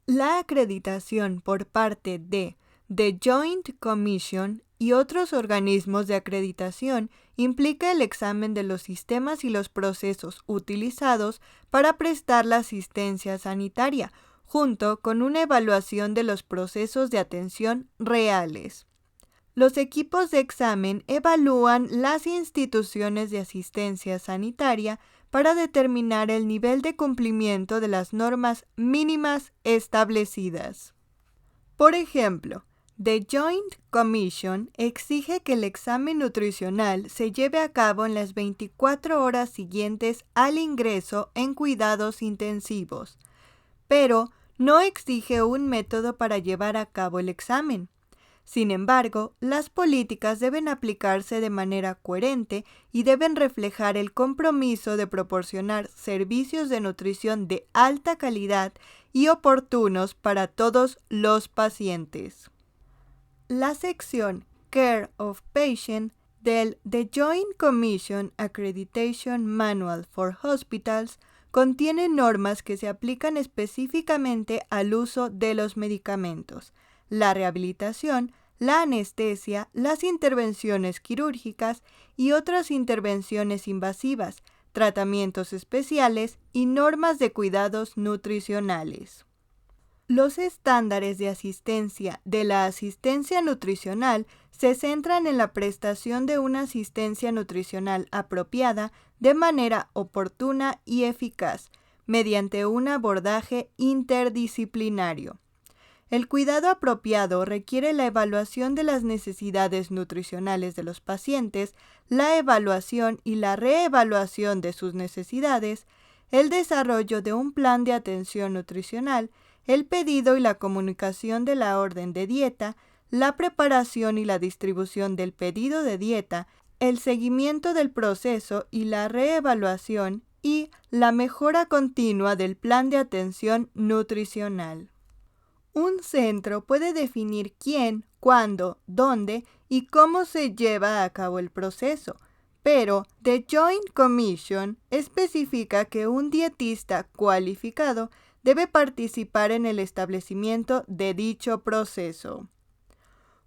La acreditación por parte de The Joint Commission y otros organismos de acreditación implica el examen de los sistemas y los procesos utilizados para prestar la asistencia sanitaria, junto con una evaluación de los procesos de atención reales. Los equipos de examen evalúan las instituciones de asistencia sanitaria para determinar el nivel de cumplimiento de las normas mínimas establecidas. Por ejemplo, The Joint Commission exige que el examen nutricional se lleve a cabo en las 24 horas siguientes al ingreso en cuidados intensivos, pero no exige un método para llevar a cabo el examen. Sin embargo, las políticas deben aplicarse de manera coherente y deben reflejar el compromiso de proporcionar servicios de nutrición de alta calidad y oportunos para todos los pacientes. La sección Care of Patient del The Joint Commission Accreditation Manual for Hospitals contiene normas que se aplican específicamente al uso de los medicamentos, la rehabilitación, la anestesia, las intervenciones quirúrgicas y otras intervenciones invasivas, tratamientos especiales y normas de cuidados nutricionales. Los estándares de asistencia de la asistencia nutricional se centran en la prestación de una asistencia nutricional apropiada de manera oportuna y eficaz, mediante un abordaje interdisciplinario. El cuidado apropiado requiere la evaluación de las necesidades nutricionales de los pacientes, la evaluación y la reevaluación de sus necesidades, el desarrollo de un plan de atención nutricional, el pedido y la comunicación de la orden de dieta, la preparación y la distribución del pedido de dieta, el seguimiento del proceso y la reevaluación y la mejora continua del plan de atención nutricional. Un centro puede definir quién, cuándo, dónde y cómo se lleva a cabo el proceso, pero The Joint Commission especifica que un dietista cualificado debe participar en el establecimiento de dicho proceso.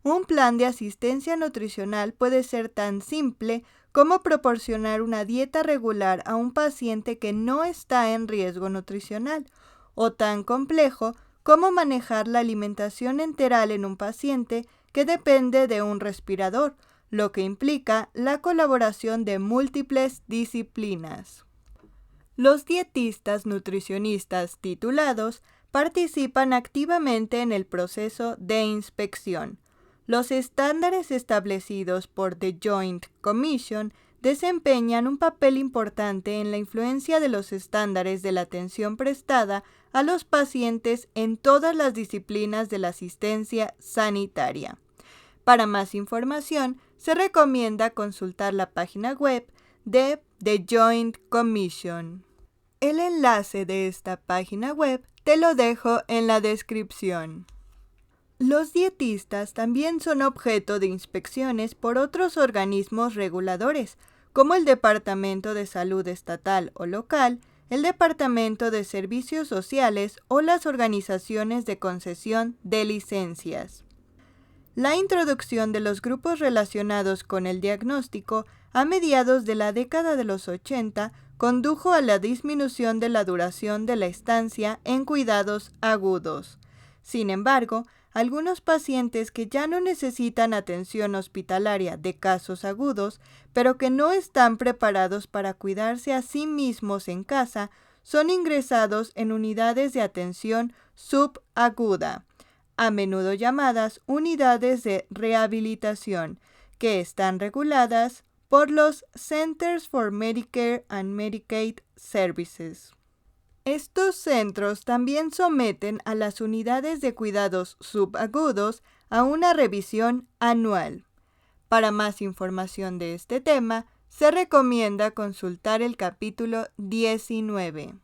Un plan de asistencia nutricional puede ser tan simple como proporcionar una dieta regular a un paciente que no está en riesgo nutricional, o tan complejo como manejar la alimentación enteral en un paciente que depende de un respirador, lo que implica la colaboración de múltiples disciplinas. Los dietistas nutricionistas titulados participan activamente en el proceso de inspección. Los estándares establecidos por The Joint Commission desempeñan un papel importante en la influencia de los estándares de la atención prestada a los pacientes en todas las disciplinas de la asistencia sanitaria. Para más información, se recomienda consultar la página web de The Joint Commission. El enlace de esta página web te lo dejo en la descripción. Los dietistas también son objeto de inspecciones por otros organismos reguladores, como el Departamento de Salud Estatal o Local, el Departamento de Servicios Sociales o las organizaciones de concesión de licencias. La introducción de los grupos relacionados con el diagnóstico a mediados de la década de los 80 condujo a la disminución de la duración de la estancia en cuidados agudos. Sin embargo, algunos pacientes que ya no necesitan atención hospitalaria de casos agudos, pero que no están preparados para cuidarse a sí mismos en casa, son ingresados en unidades de atención subaguda, a menudo llamadas unidades de rehabilitación, que están reguladas por los Centers for Medicare and Medicaid Services. Estos centros también someten a las unidades de cuidados subagudos a una revisión anual. Para más información de este tema, se recomienda consultar el capítulo 19.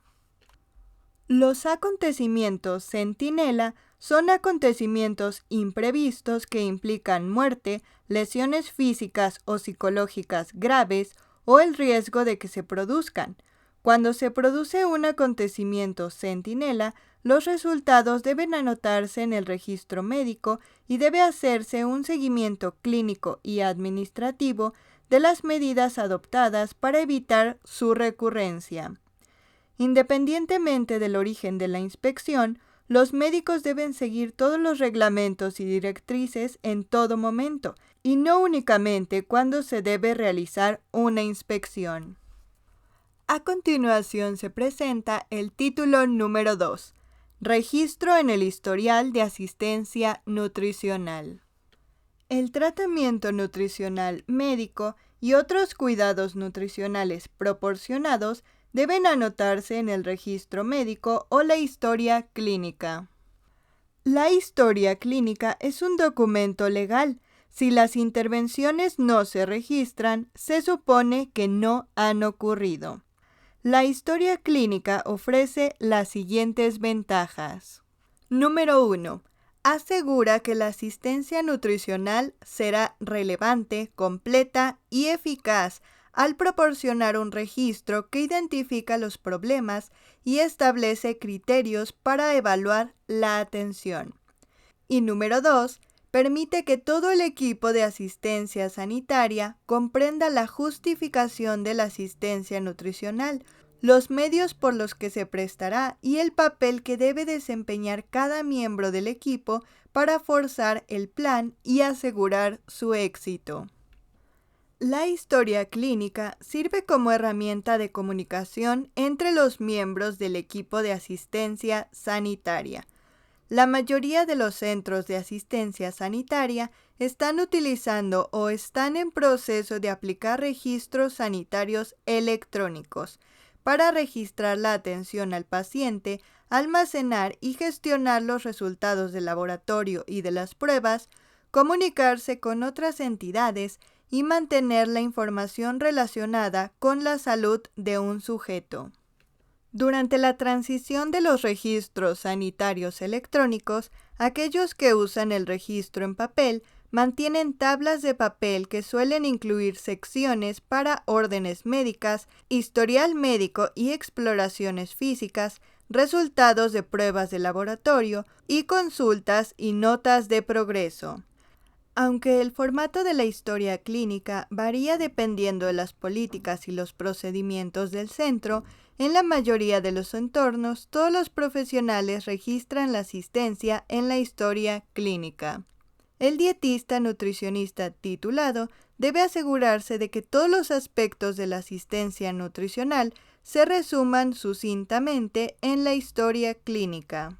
Los acontecimientos centinela son acontecimientos imprevistos que implican muerte, lesiones físicas o psicológicas graves o el riesgo de que se produzcan. Cuando se produce un acontecimiento centinela, los resultados deben anotarse en el registro médico y debe hacerse un seguimiento clínico y administrativo de las medidas adoptadas para evitar su recurrencia. Independientemente del origen de la inspección, los médicos deben seguir todos los reglamentos y directrices en todo momento, y no únicamente cuando se debe realizar una inspección. A continuación se presenta el título número 2, Registro en el historial de asistencia nutricional. El tratamiento nutricional médico y otros cuidados nutricionales proporcionados deben anotarse en el registro médico o la historia clínica. La historia clínica es un documento legal. Si las intervenciones no se registran, se supone que no han ocurrido. La historia clínica ofrece las siguientes ventajas. Número 1. Asegura que la asistencia nutricional será relevante, completa y eficaz al proporcionar un registro que identifica los problemas y establece criterios para evaluar la atención. Y número 2. Permite que todo el equipo de asistencia sanitaria comprenda la justificación de la asistencia nutricional, los medios por los que se prestará y el papel que debe desempeñar cada miembro del equipo para forzar el plan y asegurar su éxito. La historia clínica sirve como herramienta de comunicación entre los miembros del equipo de asistencia sanitaria. La mayoría de los centros de asistencia sanitaria están utilizando o están en proceso de aplicar registros sanitarios electrónicos para registrar la atención al paciente, almacenar y gestionar los resultados del laboratorio y de las pruebas, comunicarse con otras entidades y mantener la información relacionada con la salud de un sujeto. Durante la transición de los registros sanitarios electrónicos, aquellos que usan el registro en papel mantienen tablas de papel que suelen incluir secciones para órdenes médicas, historial médico y exploraciones físicas, resultados de pruebas de laboratorio y consultas y notas de progreso. Aunque el formato de la historia clínica varía dependiendo de las políticas y los procedimientos del centro, en la mayoría de los entornos, todos los profesionales registran la asistencia en la historia clínica. El dietista nutricionista titulado debe asegurarse de que todos los aspectos de la asistencia nutricional se resuman sucintamente en la historia clínica.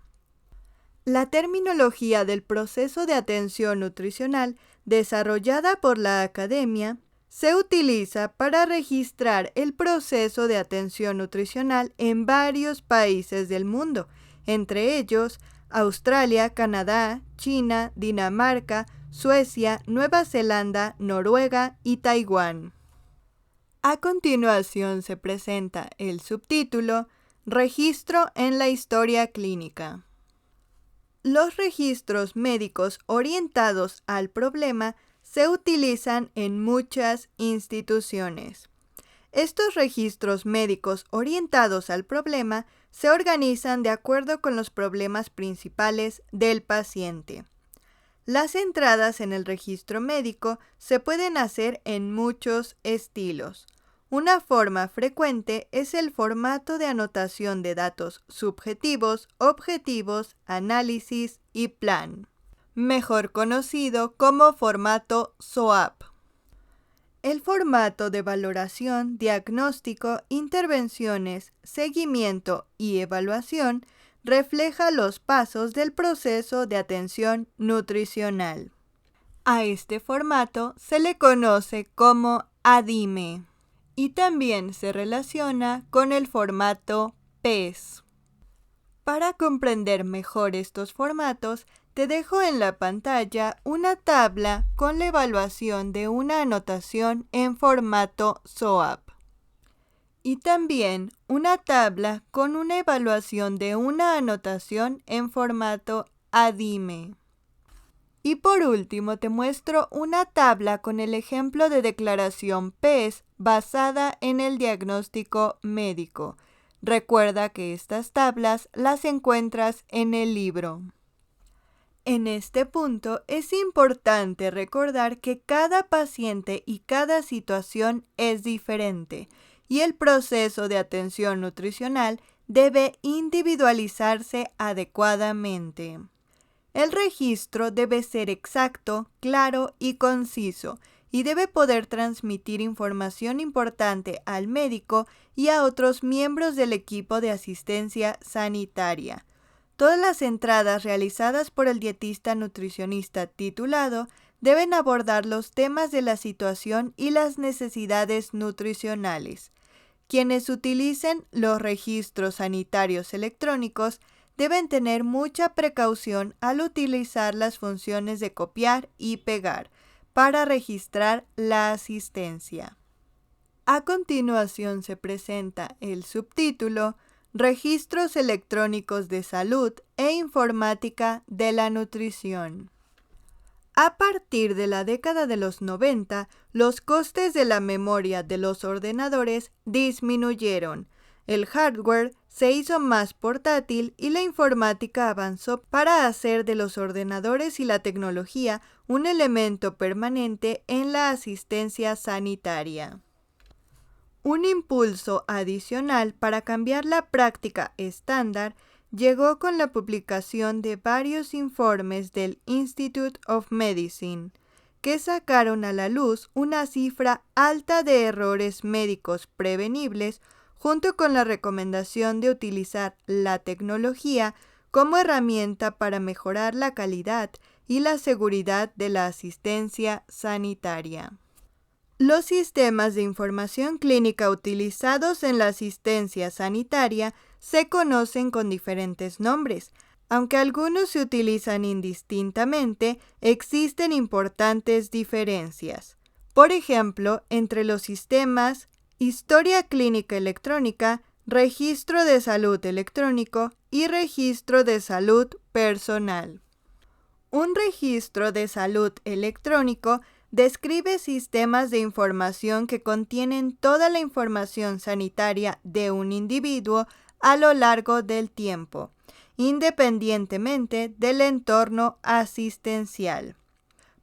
La terminología del proceso de atención nutricional desarrollada por la academia se utiliza para registrar el proceso de atención nutricional en varios países del mundo, entre ellos Australia, Canadá, China, Dinamarca, Suecia, Nueva Zelanda, Noruega y Taiwán. A continuación se presenta el subtítulo Registro en la historia clínica. Los registros médicos orientados al problema se utilizan en muchas instituciones. Estos registros médicos orientados al problema se organizan de acuerdo con los problemas principales del paciente. Las entradas en el registro médico se pueden hacer en muchos estilos. Una forma frecuente es el formato de anotación de datos subjetivos, objetivos, análisis y plan, mejor conocido como formato SOAP. El formato de valoración, diagnóstico, intervenciones, seguimiento y evaluación refleja los pasos del proceso de atención nutricional. A este formato se le conoce como ADIME y también se relaciona con el formato PES. Para comprender mejor estos formatos, te dejo en la pantalla una tabla con la evaluación de una anotación en formato SOAP y también una tabla con una evaluación de una anotación en formato ADIME. Y por último te muestro una tabla con el ejemplo de declaración PES basada en el diagnóstico médico. Recuerda que estas tablas las encuentras en el libro. En este punto es importante recordar que cada paciente y cada situación es diferente y el proceso de atención nutricional debe individualizarse adecuadamente. El registro debe ser exacto, claro y conciso y debe poder transmitir información importante al médico y a otros miembros del equipo de asistencia sanitaria. Todas las entradas realizadas por el dietista nutricionista titulado deben abordar los temas de la situación y las necesidades nutricionales. Quienes utilicen los registros sanitarios electrónicos deben tener mucha precaución al utilizar las funciones de copiar y pegar para registrar la asistencia. A continuación se presenta el subtítulo Registros electrónicos de salud e informática de la nutrición. A partir de la década de los 90, los costes de la memoria de los ordenadores disminuyeron. El hardware se hizo más portátil y la informática avanzó para hacer de los ordenadores y la tecnología un elemento permanente en la asistencia sanitaria. Un impulso adicional para cambiar la práctica estándar llegó con la publicación de varios informes del Institute of Medicine, que sacaron a la luz una cifra alta de errores médicos prevenibles, junto con la recomendación de utilizar la tecnología como herramienta para mejorar la calidad y la seguridad de la asistencia sanitaria. Los sistemas de información clínica utilizados en la asistencia sanitaria se conocen con diferentes nombres. Aunque algunos se utilizan indistintamente, existen importantes diferencias. Por ejemplo, entre los sistemas Historia Clínica Electrónica, Registro de Salud Electrónico y Registro de Salud Personal. Un registro de salud electrónico describe sistemas de información que contienen toda la información sanitaria de un individuo a lo largo del tiempo, independientemente del entorno asistencial.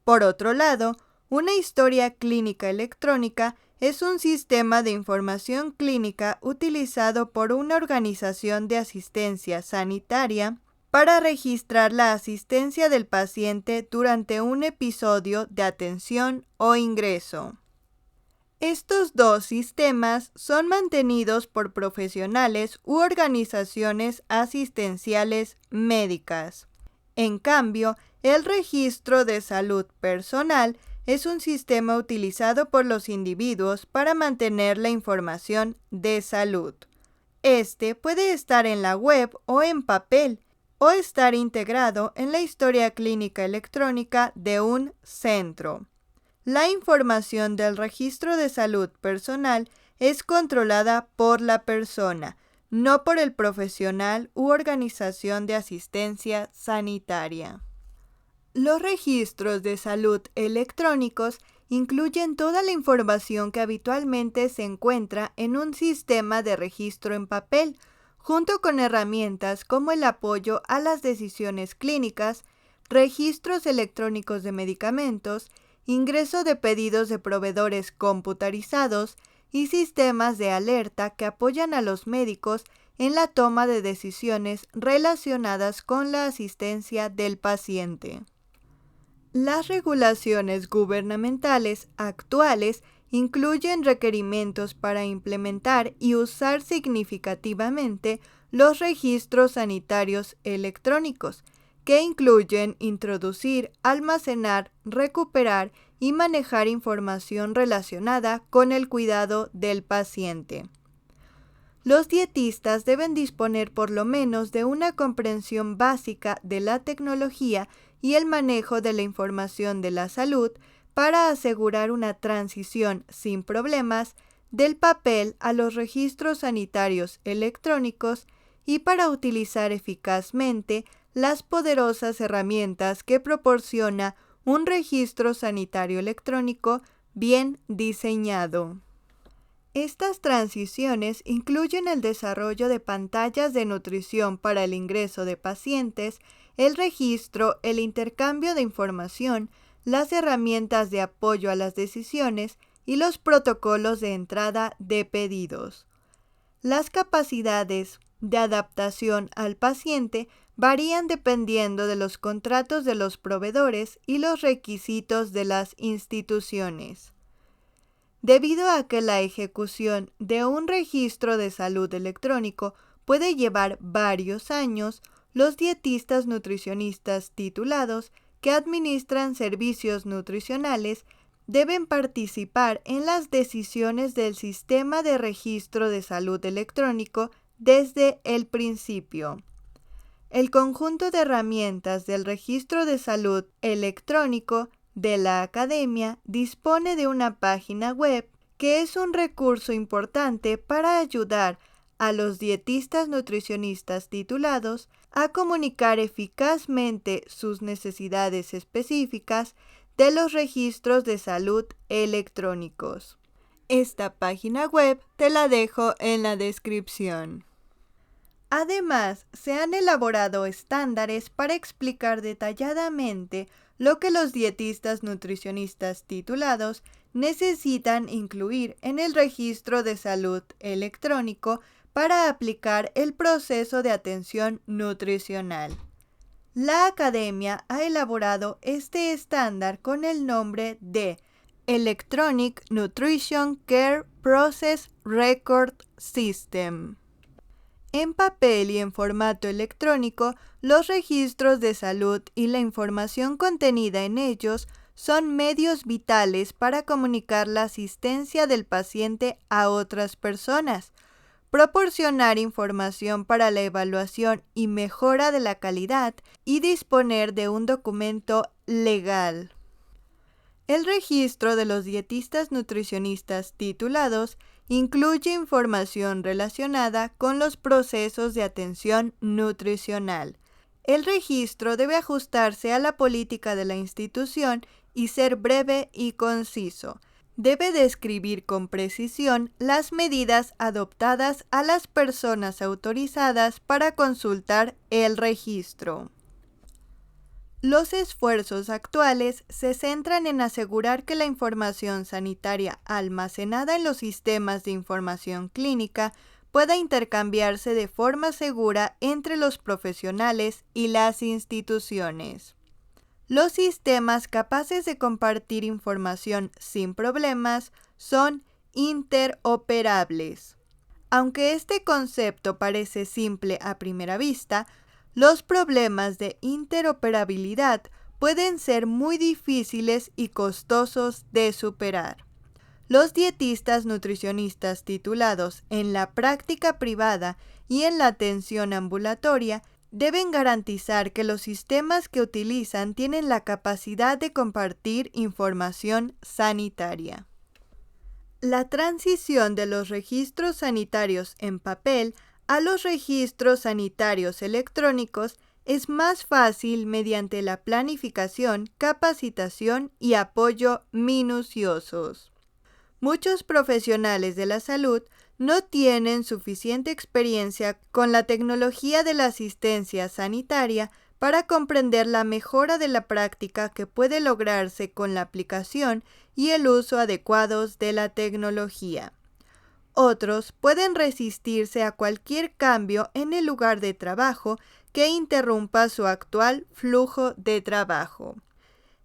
Por otro lado, una historia clínica electrónica es un sistema de información clínica utilizado por una organización de asistencia sanitaria para registrar la asistencia del paciente durante un episodio de atención o ingreso. Estos dos sistemas son mantenidos por profesionales u organizaciones asistenciales médicas. En cambio, el registro de salud personal es un sistema utilizado por los individuos para mantener la información de salud. Este puede estar en la web o en papel, o estar integrado en la historia clínica electrónica de un centro. La información del registro de salud personal es controlada por la persona, no por el profesional u organización de asistencia sanitaria. Los registros de salud electrónicos incluyen toda la información que habitualmente se encuentra en un sistema de registro en papel, junto con herramientas como el apoyo a las decisiones clínicas, registros electrónicos de medicamentos, ingreso de pedidos de proveedores computarizados y sistemas de alerta que apoyan a los médicos en la toma de decisiones relacionadas con la asistencia del paciente. Las regulaciones gubernamentales actuales incluyen requerimientos para implementar y usar significativamente los registros sanitarios electrónicos, que incluyen introducir, almacenar, recuperar y manejar información relacionada con el cuidado del paciente. Los dietistas deben disponer por lo menos de una comprensión básica de la tecnología y el manejo de la información de la salud para asegurar una transición sin problemas del papel a los registros sanitarios electrónicos y para utilizar eficazmente las poderosas herramientas que proporciona un registro sanitario electrónico bien diseñado. Estas transiciones incluyen el desarrollo de pantallas de nutrición para el ingreso de pacientes, el registro, el intercambio de información, las herramientas de apoyo a las decisiones y los protocolos de entrada de pedidos. Las capacidades de adaptación al paciente varían dependiendo de los contratos de los proveedores y los requisitos de las instituciones. Debido a que la ejecución de un registro de salud electrónico puede llevar varios años, los dietistas nutricionistas titulados que administran servicios nutricionales deben participar en las decisiones del sistema de registro de salud electrónico desde el principio. el conjunto de herramientas del Registro de Salud Electrónico de la Academia dispone de una página web que es un recurso importante para ayudar a los dietistas nutricionistas titulados a comunicar eficazmente sus necesidades específicas de los registros de salud electrónicos. Esta página web te la dejo en la descripción. Además, se han elaborado estándares para explicar detalladamente lo que los dietistas nutricionistas titulados necesitan incluir en el registro de salud electrónico para aplicar el proceso de atención nutricional. La Academia ha elaborado este estándar con el nombre de Electronic Nutrition Care Process Record System. En papel y en formato electrónico, los registros de salud y la información contenida en ellos son medios vitales para comunicar la asistencia del paciente a otras personas, proporcionar información para la evaluación y mejora de la calidad y disponer de un documento legal. El registro de los dietistas nutricionistas titulados incluye información relacionada con los procesos de atención nutricional. El registro debe ajustarse a la política de la institución y ser breve y conciso. Debe describir con precisión las medidas adoptadas a las personas autorizadas para consultar el registro. Los esfuerzos actuales se centran en asegurar que la información sanitaria almacenada en los sistemas de información clínica pueda intercambiarse de forma segura entre los profesionales y las instituciones. Los sistemas capaces de compartir información sin problemas son interoperables. Aunque este concepto parece simple a primera vista, los problemas de interoperabilidad pueden ser muy difíciles y costosos de superar. Los dietistas nutricionistas titulados en la práctica privada y en la atención ambulatoria deben garantizar que los sistemas que utilizan tienen la capacidad de compartir información sanitaria. La transición de los registros sanitarios en papel a los registros sanitarios electrónicos es más fácil mediante la planificación, capacitación y apoyo minuciosos. Muchos profesionales de la salud no tienen suficiente experiencia con la tecnología de la asistencia sanitaria para comprender la mejora de la práctica que puede lograrse con la aplicación y el uso adecuados de la tecnología. Otros pueden resistirse a cualquier cambio en el lugar de trabajo que interrumpa su actual flujo de trabajo.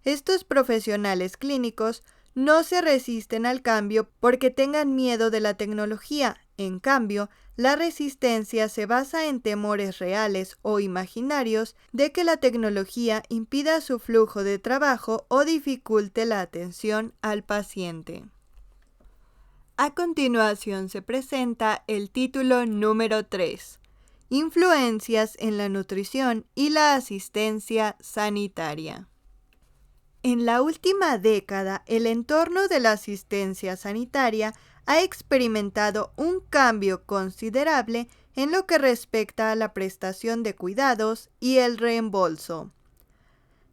Estos profesionales clínicos no se resisten al cambio porque tengan miedo de la tecnología. En cambio, la resistencia se basa en temores reales o imaginarios de que la tecnología impida su flujo de trabajo o dificulte la atención al paciente. A continuación se presenta el título número 3, Influencias en la nutrición y la asistencia sanitaria. En la última década, el entorno de la asistencia sanitaria ha experimentado un cambio considerable en lo que respecta a la prestación de cuidados y el reembolso.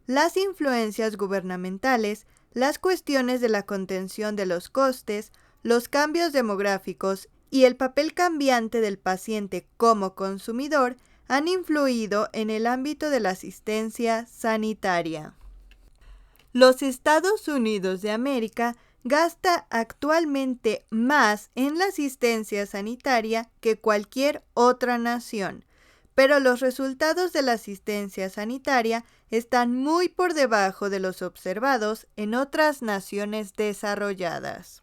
Las influencias gubernamentales, las cuestiones de la contención de los costes, los cambios demográficos y el papel cambiante del paciente como consumidor han influido en el ámbito de la asistencia sanitaria. Los Estados Unidos de América gasta actualmente más en la asistencia sanitaria que cualquier otra nación, pero los resultados de la asistencia sanitaria están muy por debajo de los observados en otras naciones desarrolladas.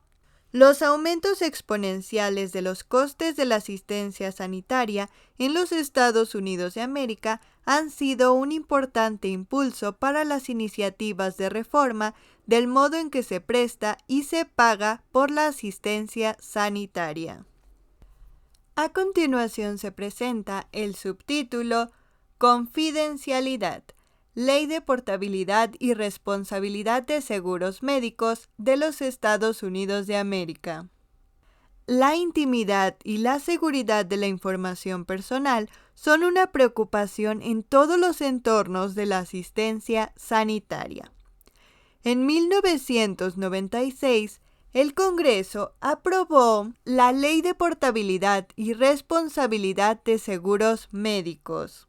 Los aumentos exponenciales de los costes de la asistencia sanitaria en los Estados Unidos de América han sido un importante impulso para las iniciativas de reforma del modo en que se presta y se paga por la asistencia sanitaria. A continuación se presenta el subtítulo Confidencialidad. Ley de Portabilidad y Responsabilidad de Seguros Médicos de los Estados Unidos de América. La intimidad y la seguridad de la información personal son una preocupación en todos los entornos de la asistencia sanitaria. En 1996, el Congreso aprobó la Ley de Portabilidad y Responsabilidad de Seguros Médicos.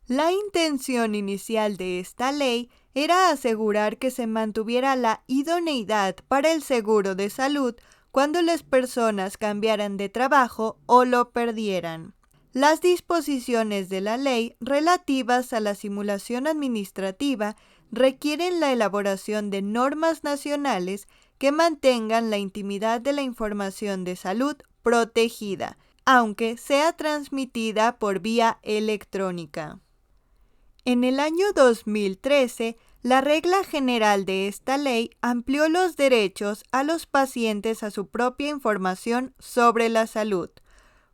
La intención inicial de esta ley era asegurar que se mantuviera la idoneidad para el seguro de salud cuando las personas cambiaran de trabajo o lo perdieran. Las disposiciones de la ley relativas a la simulación administrativa requieren la elaboración de normas nacionales que mantengan la intimidad de la información de salud protegida, aunque sea transmitida por vía electrónica. En el año 2013, la regla general de esta ley amplió los derechos a los pacientes a su propia información sobre la salud,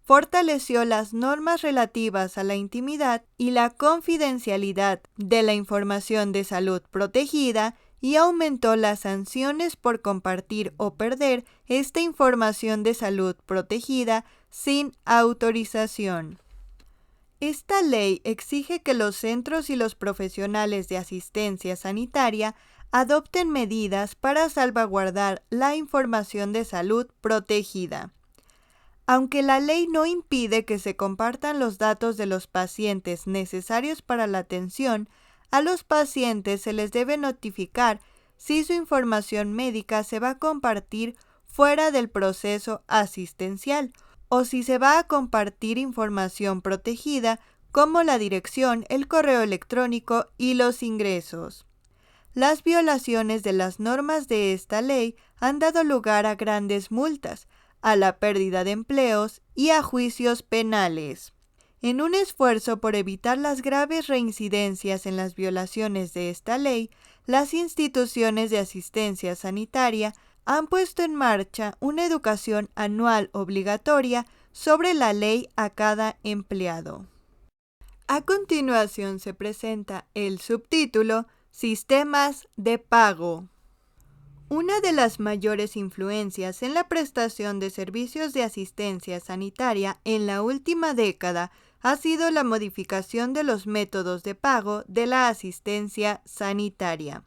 fortaleció las normas relativas a la intimidad y la confidencialidad de la información de salud protegida y aumentó las sanciones por compartir o perder esta información de salud protegida sin autorización. Esta ley exige que los centros y los profesionales de asistencia sanitaria adopten medidas para salvaguardar la información de salud protegida. Aunque la ley no impide que se compartan los datos de los pacientes necesarios para la atención, a los pacientes se les debe notificar si su información médica se va a compartir fuera del proceso asistencial o si se va a compartir información protegida como la dirección, el correo electrónico y los ingresos. Las violaciones de las normas de esta ley han dado lugar a grandes multas, a la pérdida de empleos y a juicios penales. En un esfuerzo por evitar las graves reincidencias en las violaciones de esta ley, las instituciones de asistencia sanitaria han puesto en marcha una educación anual obligatoria sobre la ley a cada empleado. A continuación se presenta el subtítulo Sistemas de pago. Una de las mayores influencias en la prestación de servicios de asistencia sanitaria en la última década ha sido la modificación de los métodos de pago de la asistencia sanitaria.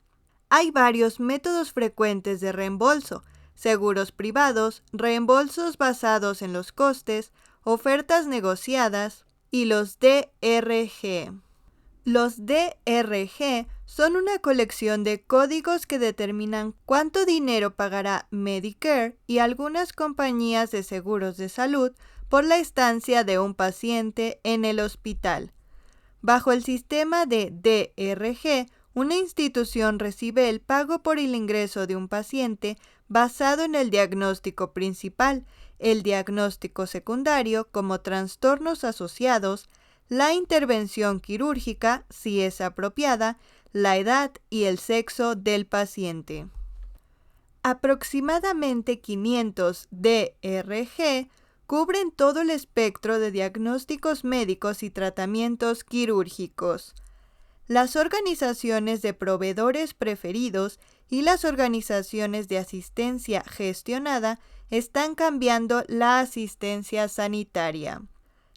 Hay varios métodos frecuentes de reembolso: seguros privados, reembolsos basados en los costes, ofertas negociadas y los DRG. Los DRG son una colección de códigos que determinan cuánto dinero pagará Medicare y algunas compañías de seguros de salud por la estancia de un paciente en el hospital. Bajo el sistema de DRG, una institución recibe el pago por el ingreso de un paciente basado en el diagnóstico principal, el diagnóstico secundario como trastornos asociados, la intervención quirúrgica, si es apropiada, la edad y el sexo del paciente. Aproximadamente 500 DRG cubren todo el espectro de diagnósticos médicos y tratamientos quirúrgicos. Las organizaciones de proveedores preferidos y las organizaciones de asistencia gestionada están cambiando la asistencia sanitaria.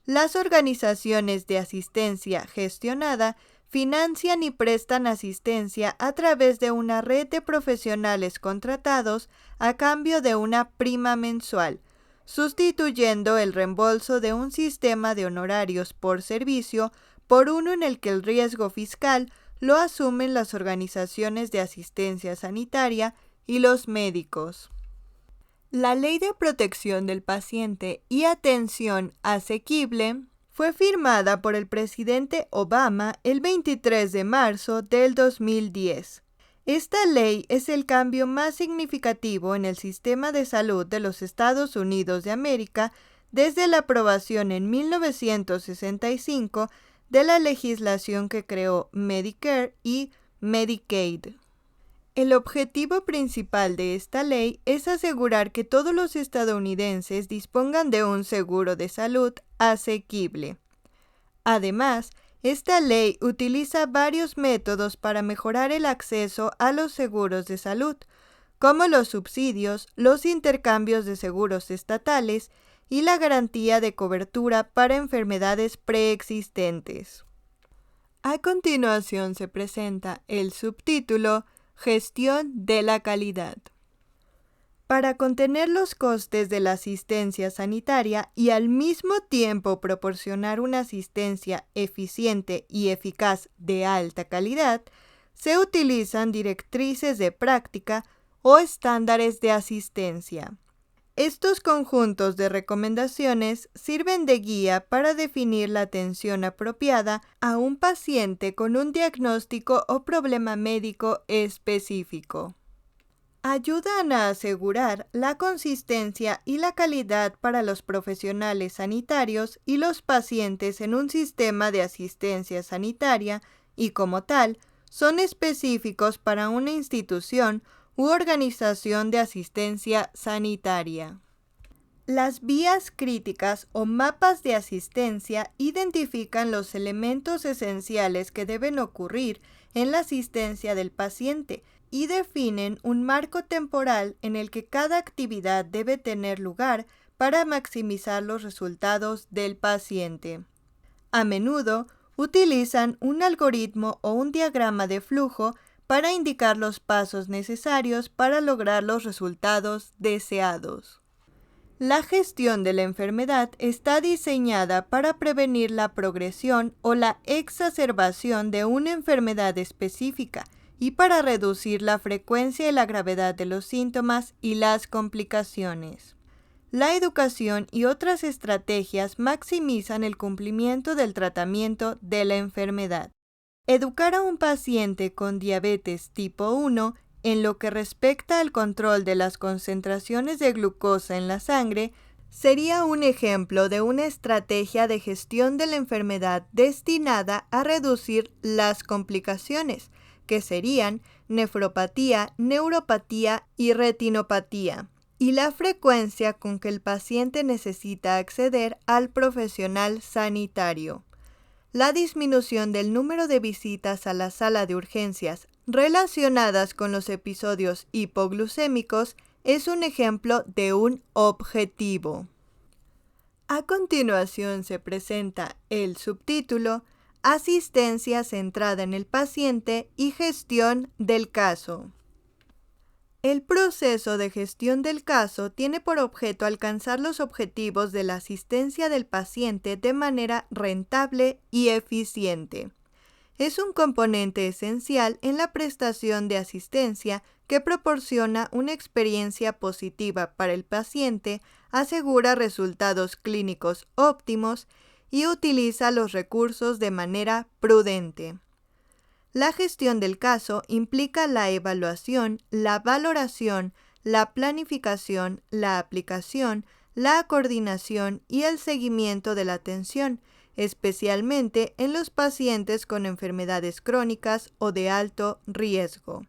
Las organizaciones de asistencia gestionada financian y prestan asistencia a través de una red de profesionales contratados a cambio de una prima mensual, sustituyendo el reembolso de un sistema de honorarios por servicio por uno en el que el riesgo fiscal lo asumen las organizaciones de asistencia sanitaria y los médicos. La Ley de Protección del Paciente y Atención Asequible fue firmada por el presidente Obama el 23 de marzo del 2010. Esta ley es el cambio más significativo en el sistema de salud de los Estados Unidos de América desde la aprobación en 1965 de la legislación que creó Medicare y Medicaid. El objetivo principal de esta ley es asegurar que todos los estadounidenses dispongan de un seguro de salud asequible. Además, Esta ley utiliza varios métodos para mejorar el acceso a los seguros de salud, como los subsidios, los intercambios de seguros estatales y la garantía de cobertura para enfermedades preexistentes. A continuación se presenta el subtítulo Gestión de la calidad. Para contener los costes de la asistencia sanitaria y al mismo tiempo proporcionar una asistencia eficiente y eficaz de alta calidad, se utilizan directrices de práctica o estándares de asistencia. Estos conjuntos de recomendaciones sirven de guía para definir la atención apropiada a un paciente con un diagnóstico o problema médico específico. Ayudan a asegurar la consistencia y la calidad para los profesionales sanitarios y los pacientes en un sistema de asistencia sanitaria y, como tal, son específicos para una institución u organización de asistencia sanitaria. Las vías críticas o mapas de asistencia identifican los elementos esenciales que deben ocurrir en la asistencia del paciente y definen un marco temporal en el que cada actividad debe tener lugar para maximizar los resultados del paciente. A menudo utilizan un algoritmo o un diagrama de flujo para indicar los pasos necesarios para lograr los resultados deseados. La gestión de la enfermedad está diseñada para prevenir la progresión o la exacerbación de una enfermedad específica y para reducir la frecuencia y la gravedad de los síntomas y las complicaciones. La educación y otras estrategias maximizan el cumplimiento del tratamiento de la enfermedad. Educar a un paciente con diabetes tipo 1 en lo que respecta al control de las concentraciones de glucosa en la sangre sería un ejemplo de una estrategia de gestión de la enfermedad destinada a reducir las complicaciones, que serían nefropatía, neuropatía y retinopatía, y la frecuencia con que el paciente necesita acceder al profesional sanitario. La disminución del número de visitas a la sala de urgencias relacionadas con los episodios hipoglucémicos es un ejemplo de un objetivo. A continuación se presenta el subtítulo Asistencia centrada en el paciente y gestión del caso. El proceso de gestión del caso tiene por objeto alcanzar los objetivos de la asistencia del paciente de manera rentable y eficiente. Es un componente esencial en la prestación de asistencia que proporciona una experiencia positiva para el paciente, asegura resultados clínicos óptimos y utiliza los recursos de manera prudente. La gestión del caso implica la evaluación, la valoración, la planificación, la aplicación, la coordinación y el seguimiento de la atención, especialmente en los pacientes con enfermedades crónicas o de alto riesgo.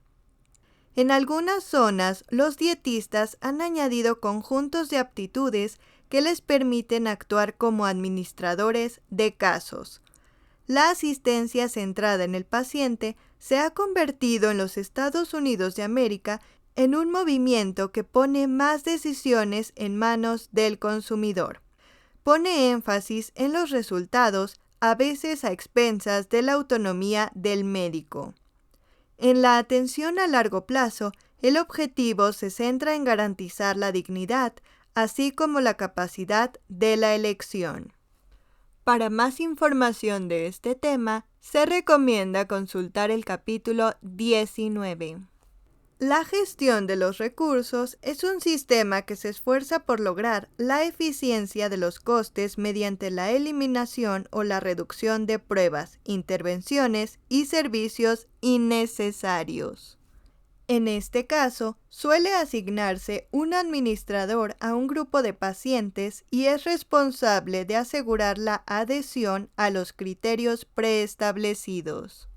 En algunas zonas, los dietistas han añadido conjuntos de aptitudes que les permiten actuar como administradores de casos. La asistencia centrada en el paciente se ha convertido en los Estados Unidos de América en un movimiento que pone más decisiones en manos del consumidor. Pone énfasis en los resultados, a veces a expensas de la autonomía del médico. En la atención a largo plazo, el objetivo se centra en garantizar la dignidad, así como la capacidad de la elección. Para más información de este tema, se recomienda consultar el capítulo 19. La gestión de los recursos es un sistema que se esfuerza por lograr la eficiencia de los costes mediante la eliminación o la reducción de pruebas, intervenciones y servicios innecesarios. En este caso, suele asignarse un administrador a un grupo de pacientes y es responsable de asegurar la adhesión a los criterios preestablecidos.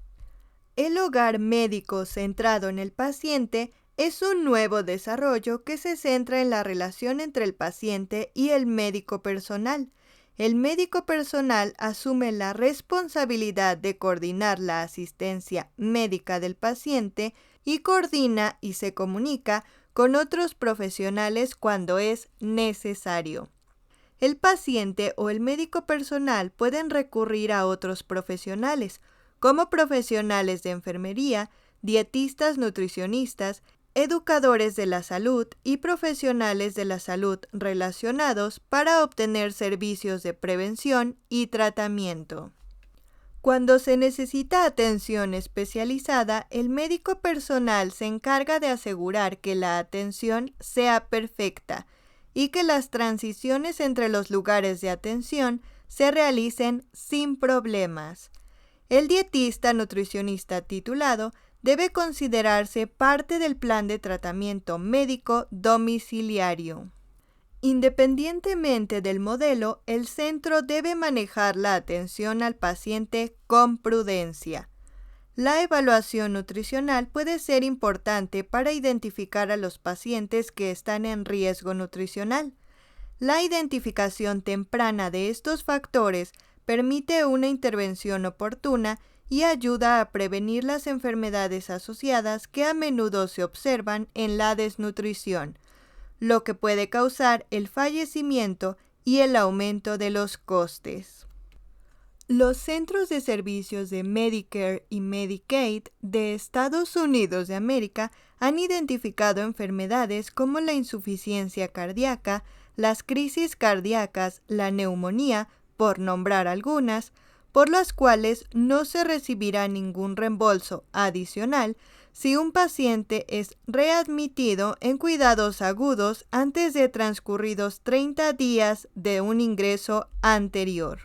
El hogar médico centrado en el paciente es un nuevo desarrollo que se centra en la relación entre el paciente y el médico personal, el médico personal asume la responsabilidad de coordinar la asistencia médica del paciente y coordina y se comunica con otros profesionales cuando es necesario. El paciente o el médico personal pueden recurrir a otros profesionales, como profesionales de enfermería, dietistas, nutricionistas, educadores de la salud y profesionales de la salud relacionados para obtener servicios de prevención y tratamiento. Cuando se necesita atención especializada, el médico personal se encarga de asegurar que la atención sea perfecta y que las transiciones entre los lugares de atención se realicen sin problemas. El dietista nutricionista titulado debe considerarse parte del plan de tratamiento médico domiciliario. Independientemente del modelo, el centro debe manejar la atención al paciente con prudencia. La evaluación nutricional puede ser importante para identificar a los pacientes que están en riesgo nutricional. La identificación temprana de estos factores permite una intervención oportuna y ayuda a prevenir las enfermedades asociadas que a menudo se observan en la desnutrición, lo que puede causar el fallecimiento y el aumento de los costes. Los centros de servicios de Medicare y Medicaid de Estados Unidos de América han identificado enfermedades como la insuficiencia cardíaca, las crisis cardíacas, la neumonía, por nombrar algunas, por las cuales no se recibirá ningún reembolso adicional si un paciente es readmitido en cuidados agudos antes de transcurridos 30 días de un ingreso anterior.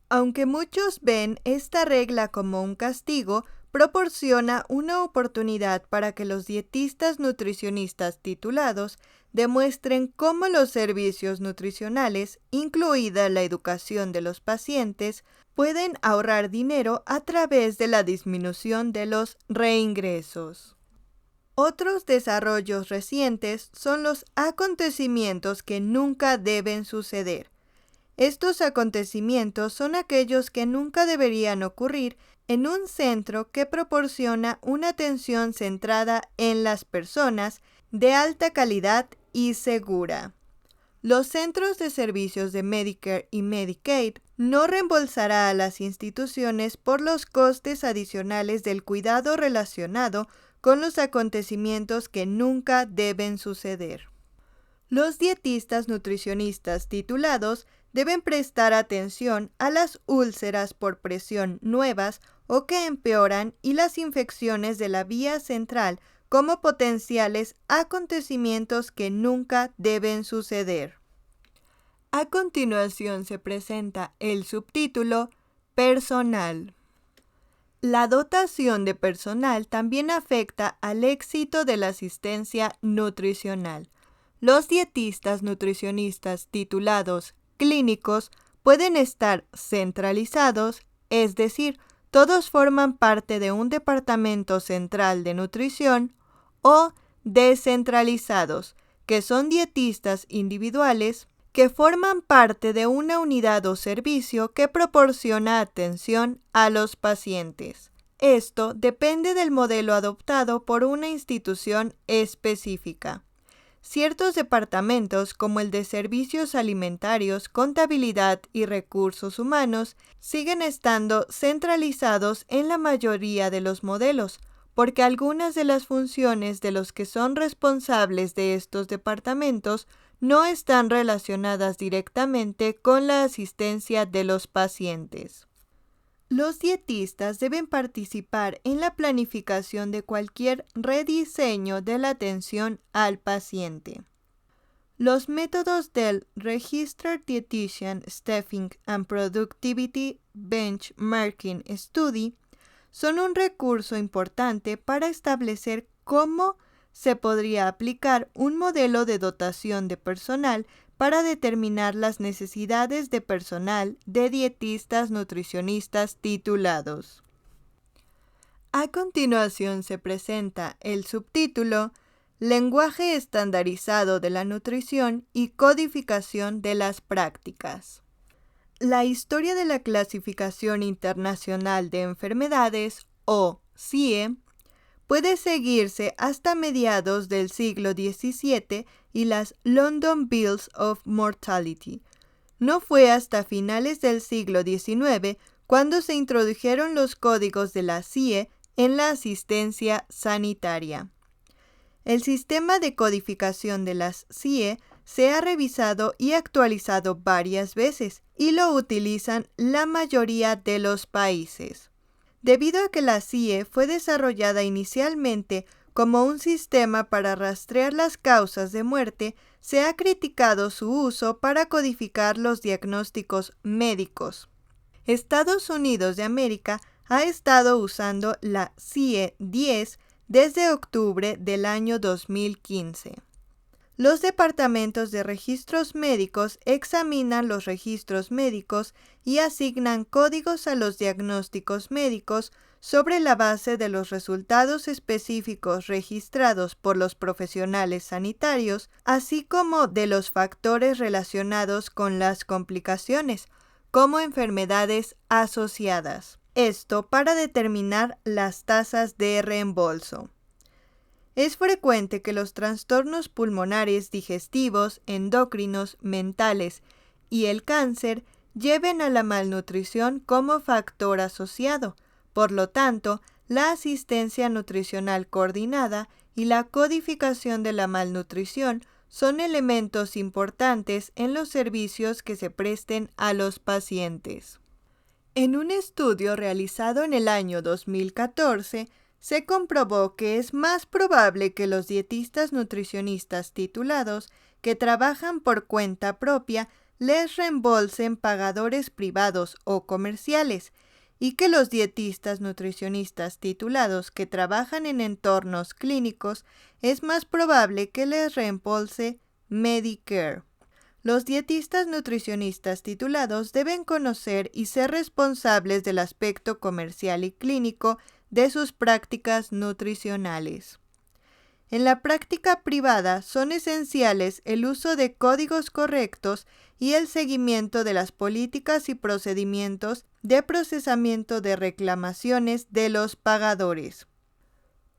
Aunque muchos ven esta regla como un castigo, proporciona una oportunidad para que los dietistas nutricionistas titulados demuestren cómo los servicios nutricionales, incluida la educación de los pacientes, pueden ahorrar dinero a través de la disminución de los reingresos. Otros desarrollos recientes son los acontecimientos que nunca deben suceder. Estos acontecimientos son aquellos que nunca deberían ocurrir en un centro que proporciona una atención centrada en las personas de alta calidad y segura. Los centros de servicios de Medicare y Medicaid no reembolsará a las instituciones por los costes adicionales del cuidado relacionado con los acontecimientos que nunca deben suceder. Los dietistas nutricionistas titulados deben prestar atención a las úlceras por presión nuevas o que empeoran y las infecciones de la vía central como potenciales acontecimientos que nunca deben suceder. A continuación se presenta el subtítulo Personal. La dotación de personal también afecta al éxito de la asistencia nutricional. Los dietistas nutricionistas titulados clínicos pueden estar centralizados, es decir, todos forman parte de un departamento central de nutrición, o descentralizados, que son dietistas individuales que forman parte de una unidad o servicio que proporciona atención a los pacientes. Esto depende del modelo adoptado por una institución específica. Ciertos departamentos, como el de servicios alimentarios, contabilidad y recursos humanos, siguen estando centralizados en la mayoría de los modelos, porque algunas de las funciones de los que son responsables de estos departamentos no están relacionadas directamente con la asistencia de los pacientes. Los dietistas deben participar en la planificación de cualquier rediseño de la atención al paciente. Los métodos del Registered Dietitian Staffing and Productivity Benchmarking Study son un recurso importante para establecer cómo se podría aplicar un modelo de dotación de personal para determinar las necesidades de personal de dietistas nutricionistas titulados. A continuación se presenta el subtítulo Lenguaje estandarizado de la nutrición y codificación de las prácticas. La historia de la Clasificación Internacional de Enfermedades, o CIE, puede seguirse hasta mediados del siglo XVII y las London Bills of Mortality. No fue hasta finales del siglo XIX cuando se introdujeron los códigos de la CIE en la asistencia sanitaria. El sistema de codificación de las CIE se ha revisado y actualizado varias veces y lo utilizan la mayoría de los países. Debido a que la CIE fue desarrollada inicialmente como un sistema para rastrear las causas de muerte, se ha criticado su uso para codificar los diagnósticos médicos. Estados Unidos de América ha estado usando la CIE 10 desde octubre del año 2015. Los departamentos de registros médicos examinan los registros médicos y asignan códigos a los diagnósticos médicos sobre la base de los resultados específicos registrados por los profesionales sanitarios, así como de los factores relacionados con las complicaciones, como enfermedades asociadas. Esto para determinar las tasas de reembolso. Es frecuente que los trastornos pulmonares, digestivos, endocrinos, mentales y el cáncer lleven a la malnutrición como factor asociado. Por lo tanto, la asistencia nutricional coordinada y la codificación de la malnutrición son elementos importantes en los servicios que se presten a los pacientes. En un estudio realizado en el año 2014, se comprobó que es más probable que los dietistas nutricionistas titulados que trabajan por cuenta propia les reembolsen pagadores privados o comerciales, y que los dietistas nutricionistas titulados que trabajan en entornos clínicos es más probable que les reembolse Medicare. Los dietistas nutricionistas titulados deben conocer y ser responsables del aspecto comercial y clínico de sus prácticas nutricionales. En la práctica privada son esenciales el uso de códigos correctos y el seguimiento de las políticas y procedimientos de procesamiento de reclamaciones de los pagadores.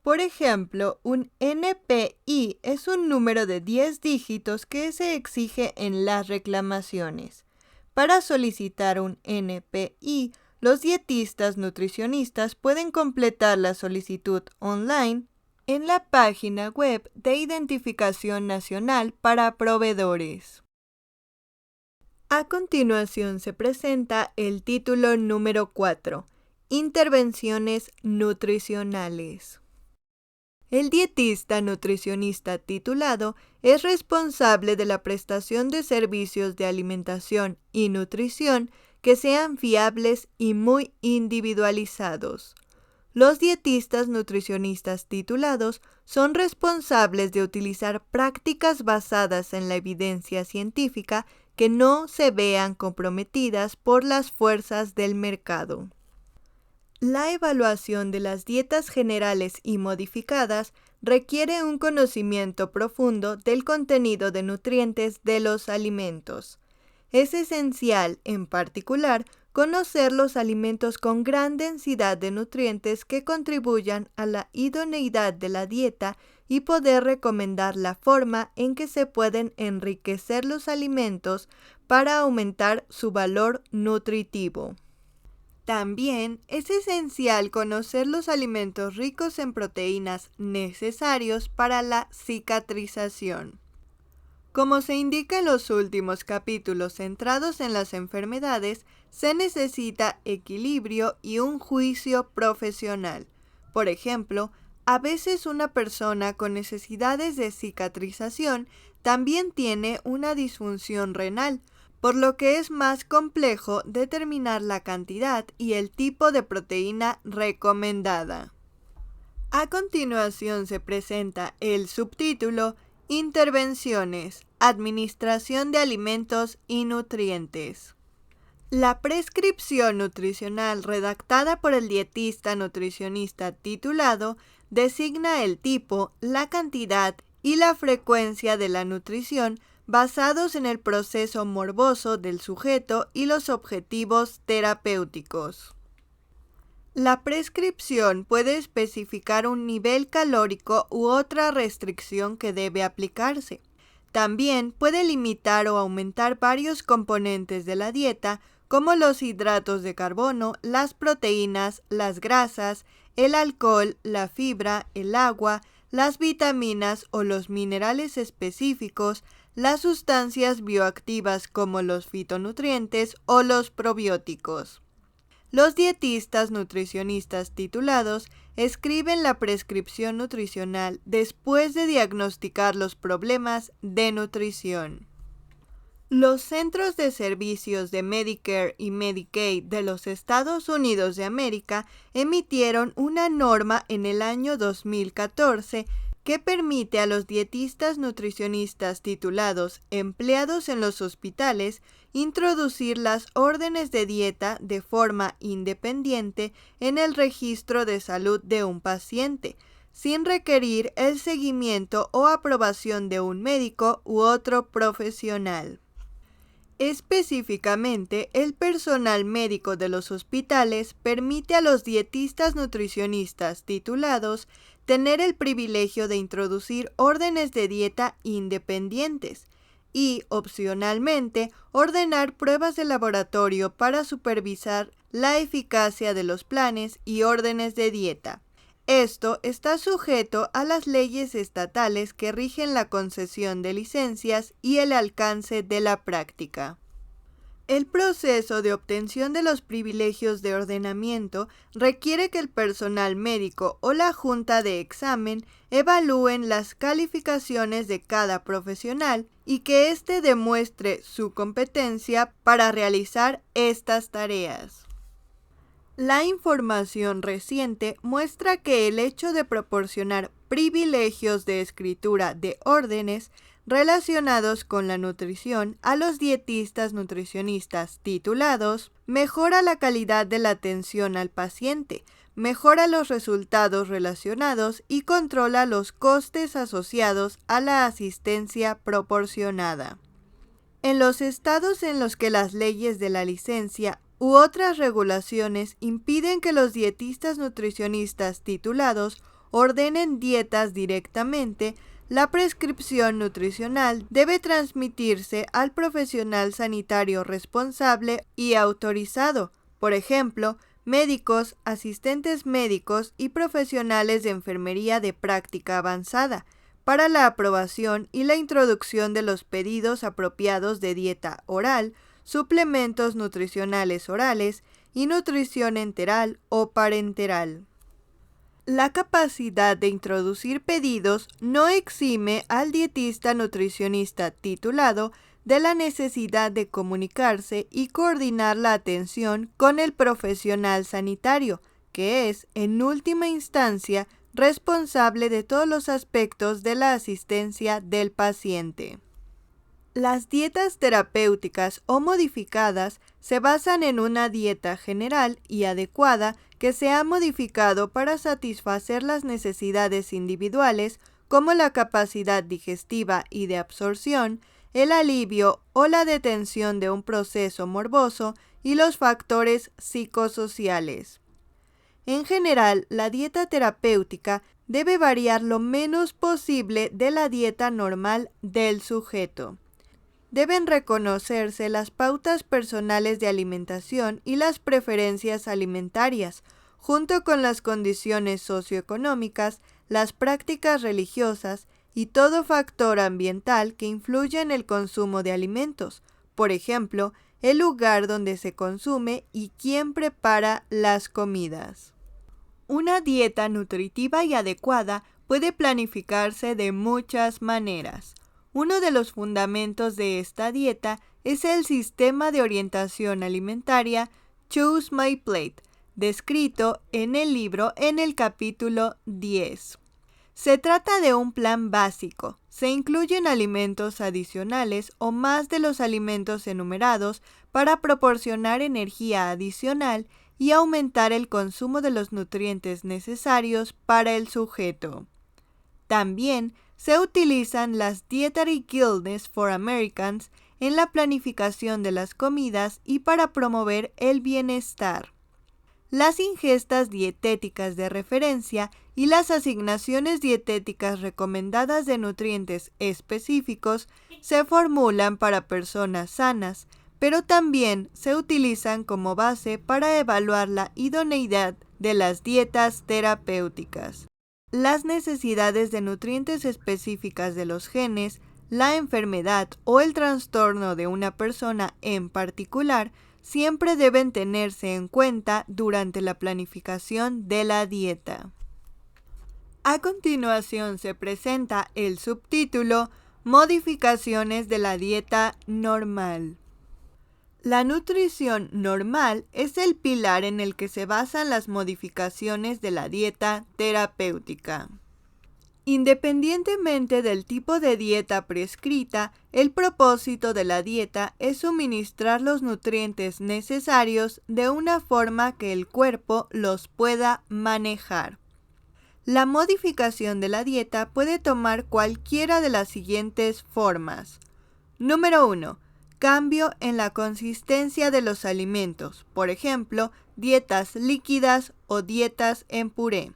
Por ejemplo, un NPI es un número de 10 dígitos que se exige en las reclamaciones. Para solicitar un NPI, los dietistas nutricionistas pueden completar la solicitud online en la página web de Identificación Nacional para Proveedores. A continuación se presenta el título número 4, Intervenciones nutricionales. El dietista nutricionista titulado es responsable de la prestación de servicios de alimentación y nutrición que sean fiables y muy individualizados. Los dietistas nutricionistas titulados son responsables de utilizar prácticas basadas en la evidencia científica que no se vean comprometidas por las fuerzas del mercado. La evaluación de las dietas generales y modificadas requiere un conocimiento profundo del contenido de nutrientes de los alimentos. Es esencial, en particular, conocer los alimentos con gran densidad de nutrientes que contribuyan a la idoneidad de la dieta y poder recomendar la forma en que se pueden enriquecer los alimentos para aumentar su valor nutritivo. También es esencial conocer los alimentos ricos en proteínas necesarios para la cicatrización. Como se indica en los últimos capítulos centrados en las enfermedades, se necesita equilibrio y un juicio profesional. Por ejemplo, a veces una persona con necesidades de cicatrización también tiene una disfunción renal, por lo que es más complejo determinar la cantidad y el tipo de proteína recomendada. A continuación se presenta el subtítulo Intervenciones, Administración de Alimentos y Nutrientes. La prescripción nutricional redactada por el dietista nutricionista titulado designa el tipo, la cantidad y la frecuencia de la nutrición basados en el proceso morboso del sujeto y los objetivos terapéuticos. La prescripción puede especificar un nivel calórico u otra restricción que debe aplicarse. También puede limitar o aumentar varios componentes de la dieta, como los hidratos de carbono, las proteínas, las grasas, el alcohol, la fibra, el agua, las vitaminas o los minerales específicos, las sustancias bioactivas como los fitonutrientes o los probióticos. Los dietistas nutricionistas titulados escriben la prescripción nutricional después de diagnosticar los problemas de nutrición. Los centros de servicios de Medicare y Medicaid de los Estados Unidos de América emitieron una norma en el año 2014 que permite a los dietistas nutricionistas titulados empleados en los hospitales introducir las órdenes de dieta de forma independiente en el registro de salud de un paciente, sin requerir el seguimiento o aprobación de un médico u otro profesional. Específicamente, el personal médico de los hospitales permite a los dietistas nutricionistas titulados tener el privilegio de introducir órdenes de dieta independientes y, opcionalmente, ordenar pruebas de laboratorio para supervisar la eficacia de los planes y órdenes de dieta. Esto está sujeto a las leyes estatales que rigen la concesión de licencias y el alcance de la práctica. El proceso de obtención de los privilegios de ordenamiento requiere que el personal médico o la junta de examen evalúen las calificaciones de cada profesional y que éste demuestre su competencia para realizar estas tareas. La información reciente muestra que el hecho de proporcionar privilegios de escritura de órdenes relacionados con la nutrición a los dietistas nutricionistas titulados mejora la calidad de la atención al paciente, mejora los resultados relacionados y controla los costes asociados a la asistencia proporcionada. En los estados en los que las leyes de la licencia u otras regulaciones impiden que los dietistas nutricionistas titulados ordenen dietas directamente, la prescripción nutricional debe transmitirse al profesional sanitario responsable y autorizado, por ejemplo, médicos, asistentes médicos y profesionales de enfermería de práctica avanzada, para la aprobación y la introducción de los pedidos apropiados de dieta oral, suplementos nutricionales orales y nutrición enteral o parenteral. La capacidad de introducir pedidos no exime al dietista nutricionista titulado de la necesidad de comunicarse y coordinar la atención con el profesional sanitario, que es, en última instancia, responsable de todos los aspectos de la asistencia del paciente. Las dietas terapéuticas o modificadas se basan en una dieta general y adecuada que se ha modificado para satisfacer las necesidades individuales como la capacidad digestiva y de absorción, el alivio o la detención de un proceso morboso y los factores psicosociales. En general, la dieta terapéutica debe variar lo menos posible de la dieta normal del sujeto. Deben reconocerse las pautas personales de alimentación y las preferencias alimentarias, junto con las condiciones socioeconómicas, las prácticas religiosas y todo factor ambiental que influya en el consumo de alimentos, por ejemplo, el lugar donde se consume y quién prepara las comidas. Una dieta nutritiva y adecuada puede planificarse de muchas maneras. Uno de los fundamentos de esta dieta es el sistema de orientación alimentaria Choose My Plate, descrito en el libro en el capítulo 10. Se trata de un plan básico. Se incluyen alimentos adicionales o más de los alimentos enumerados para proporcionar energía adicional y aumentar el consumo de los nutrientes necesarios para el sujeto. También se utilizan las Dietary Guidelines for Americans en la planificación de las comidas y para promover el bienestar. Las ingestas dietéticas de referencia y las asignaciones dietéticas recomendadas de nutrientes específicos se formulan para personas sanas, pero también se utilizan como base para evaluar la idoneidad de las dietas terapéuticas. Las necesidades de nutrientes específicas de los genes, la enfermedad o el trastorno de una persona en particular siempre deben tenerse en cuenta durante la planificación de la dieta. A continuación se presenta el subtítulo Modificaciones de la dieta normal. La nutrición normal es el pilar en el que se basan las modificaciones de la dieta terapéutica. Independientemente del tipo de dieta prescrita, el propósito de la dieta es suministrar los nutrientes necesarios de una forma que el cuerpo los pueda manejar. La modificación de la dieta puede tomar cualquiera de las siguientes formas. Número 1. Cambio en la consistencia de los alimentos, por ejemplo, dietas líquidas o dietas en puré.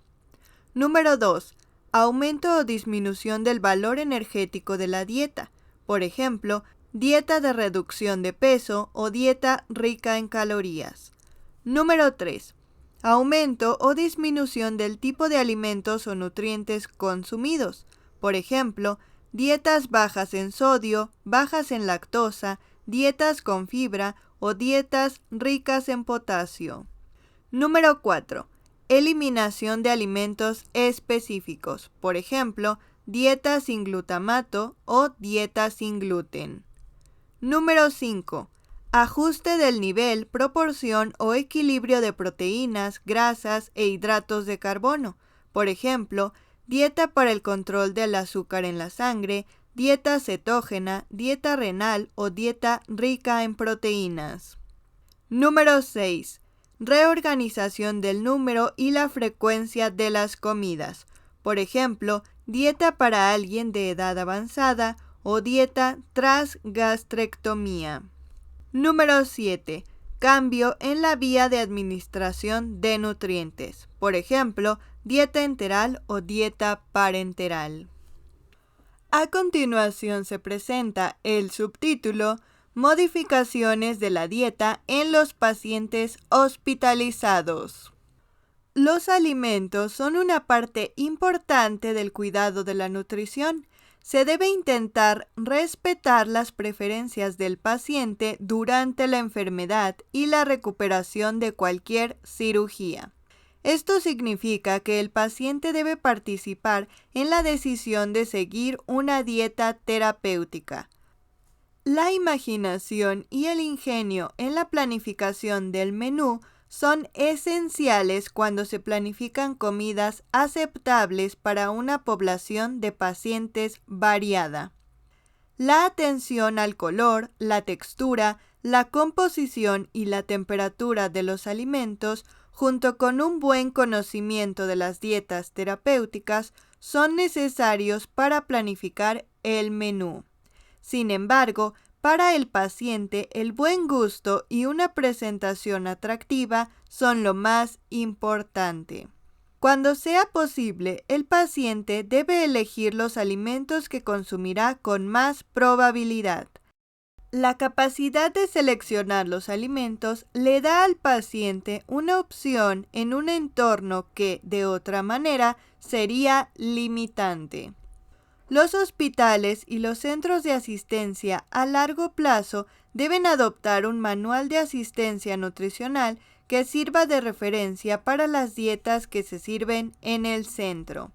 Número 2. Aumento o disminución del valor energético de la dieta, por ejemplo, dieta de reducción de peso o dieta rica en calorías. Número 3. Aumento o disminución del tipo de alimentos o nutrientes consumidos, por ejemplo, dietas bajas en sodio, bajas en lactosa, dietas con fibra o dietas ricas en potasio. Número 4. Eliminación de alimentos específicos, por ejemplo, dieta sin glutamato o dieta sin gluten. Número 5. Ajuste del nivel, proporción o equilibrio de proteínas, grasas e hidratos de carbono, por ejemplo, dieta para el control del azúcar en la sangre, dieta cetógena, dieta renal o dieta rica en proteínas. Número 6. Reorganización del número y la frecuencia de las comidas. Por ejemplo, dieta para alguien de edad avanzada o dieta tras gastrectomía. Número 7. Cambio en la vía de administración de nutrientes. Por ejemplo, dieta enteral o dieta parenteral. A continuación se presenta el subtítulo Modificaciones de la dieta en los pacientes hospitalizados. Los alimentos son una parte importante del cuidado de la nutrición. Se debe intentar respetar las preferencias del paciente durante la enfermedad y la recuperación de cualquier cirugía. Esto significa que el paciente debe participar en la decisión de seguir una dieta terapéutica. La imaginación y el ingenio en la planificación del menú son esenciales cuando se planifican comidas aceptables para una población de pacientes variada. La atención al color, la textura, la composición y la temperatura de los alimentos, junto con un buen conocimiento de las dietas terapéuticas, son necesarios para planificar el menú. Sin embargo, para el paciente, el buen gusto y una presentación atractiva son lo más importante. Cuando sea posible, el paciente debe elegir los alimentos que consumirá con más probabilidad. La capacidad de seleccionar los alimentos le da al paciente una opción en un entorno que, de otra manera, sería limitante. Los hospitales y los centros de asistencia a largo plazo deben adoptar un manual de asistencia nutricional que sirva de referencia para las dietas que se sirven en el centro.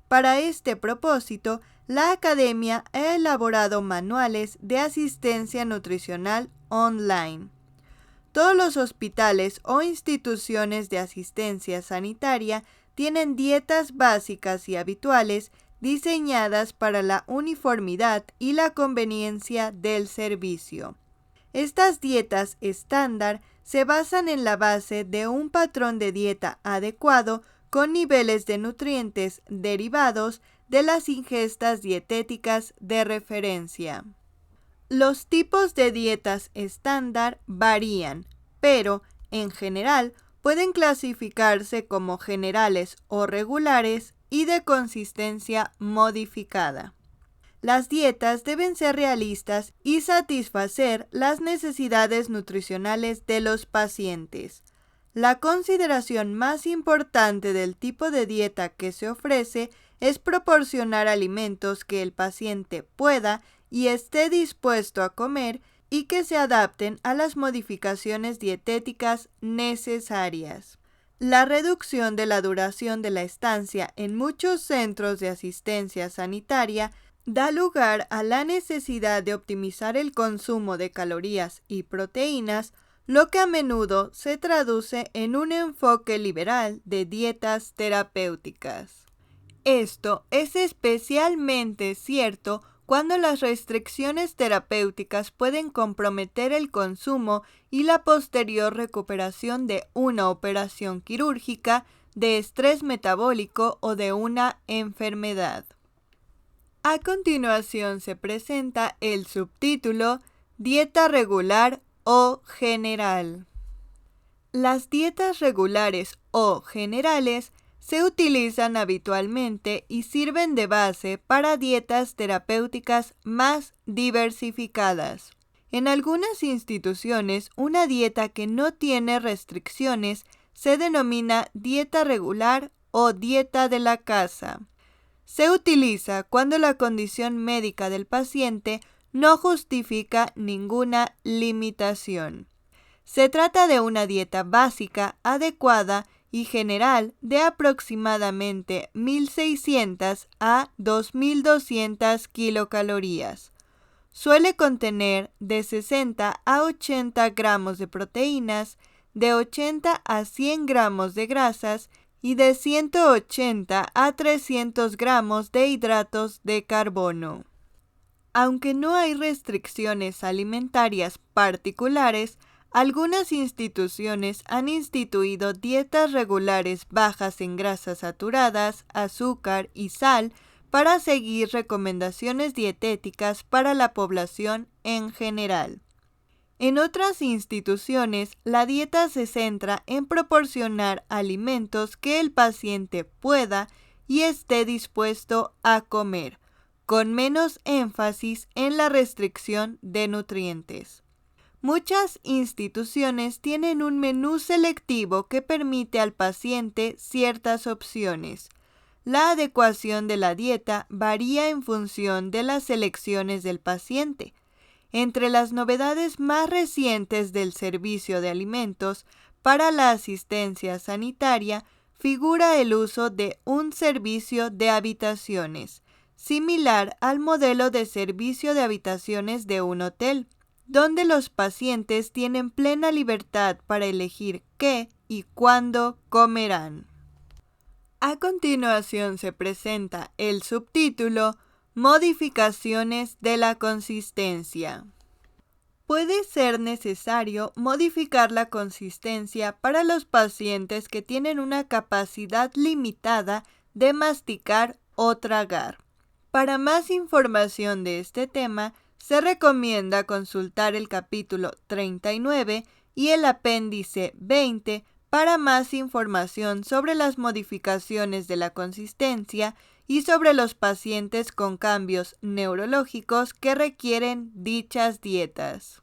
Para este propósito, la Academia ha elaborado manuales de asistencia nutricional online. Todos los hospitales o instituciones de asistencia sanitaria tienen dietas básicas y habituales diseñadas para la uniformidad y la conveniencia del servicio. Estas dietas estándar se basan en la base de un patrón de dieta adecuado con niveles de nutrientes derivados de las ingestas dietéticas de referencia. Los tipos de dietas estándar varían, pero, en general, pueden clasificarse como generales o regulares y de consistencia modificada. Las dietas deben ser realistas y satisfacer las necesidades nutricionales de los pacientes. La consideración más importante del tipo de dieta que se ofrece es proporcionar alimentos que el paciente pueda y esté dispuesto a comer y que se adapten a las modificaciones dietéticas necesarias. La reducción de la duración de la estancia en muchos centros de asistencia sanitaria da lugar a la necesidad de optimizar el consumo de calorías y proteínas, lo que a menudo se traduce en un enfoque liberal de dietas terapéuticas. Esto es especialmente cierto cuando las restricciones terapéuticas pueden comprometer el consumo y la posterior recuperación de una operación quirúrgica, de estrés metabólico o de una enfermedad. A continuación se presenta el subtítulo Dieta regular o general. Las dietas regulares o generales se utilizan habitualmente y sirven de base para dietas terapéuticas más diversificadas. En algunas instituciones, una dieta que no tiene restricciones se denomina dieta regular o dieta de la casa. Se utiliza cuando la condición médica del paciente no justifica ninguna limitación. Se trata de una dieta básica, adecuada y general de aproximadamente 1.600 a 2.200 kilocalorías. Suele contener de 60 a 80 gramos de proteínas, de 80 a 100 gramos de grasas y de 180 a 300 gramos de hidratos de carbono. Aunque no hay restricciones alimentarias particulares, algunas instituciones han instituido dietas regulares bajas en grasas saturadas, azúcar y sal para seguir recomendaciones dietéticas para la población en general. En otras instituciones, la dieta se centra en proporcionar alimentos que el paciente pueda y esté dispuesto a comer, con menos énfasis en la restricción de nutrientes. Muchas instituciones tienen un menú selectivo que permite al paciente ciertas opciones. La adecuación de la dieta varía en función de las elecciones del paciente. Entre las novedades más recientes del servicio de alimentos para la asistencia sanitaria figura el uso de un servicio de habitaciones, similar al modelo de servicio de habitaciones de un hotel, donde los pacientes tienen plena libertad para elegir qué y cuándo comerán. A continuación se presenta el subtítulo Modificaciones de la consistencia. Puede ser necesario modificar la consistencia para los pacientes que tienen una capacidad limitada de masticar o tragar. Para más información de este tema, se recomienda consultar el capítulo 39 y el apéndice 20 para más información sobre las modificaciones de la consistencia y sobre los pacientes con cambios neurológicos que requieren dichas dietas.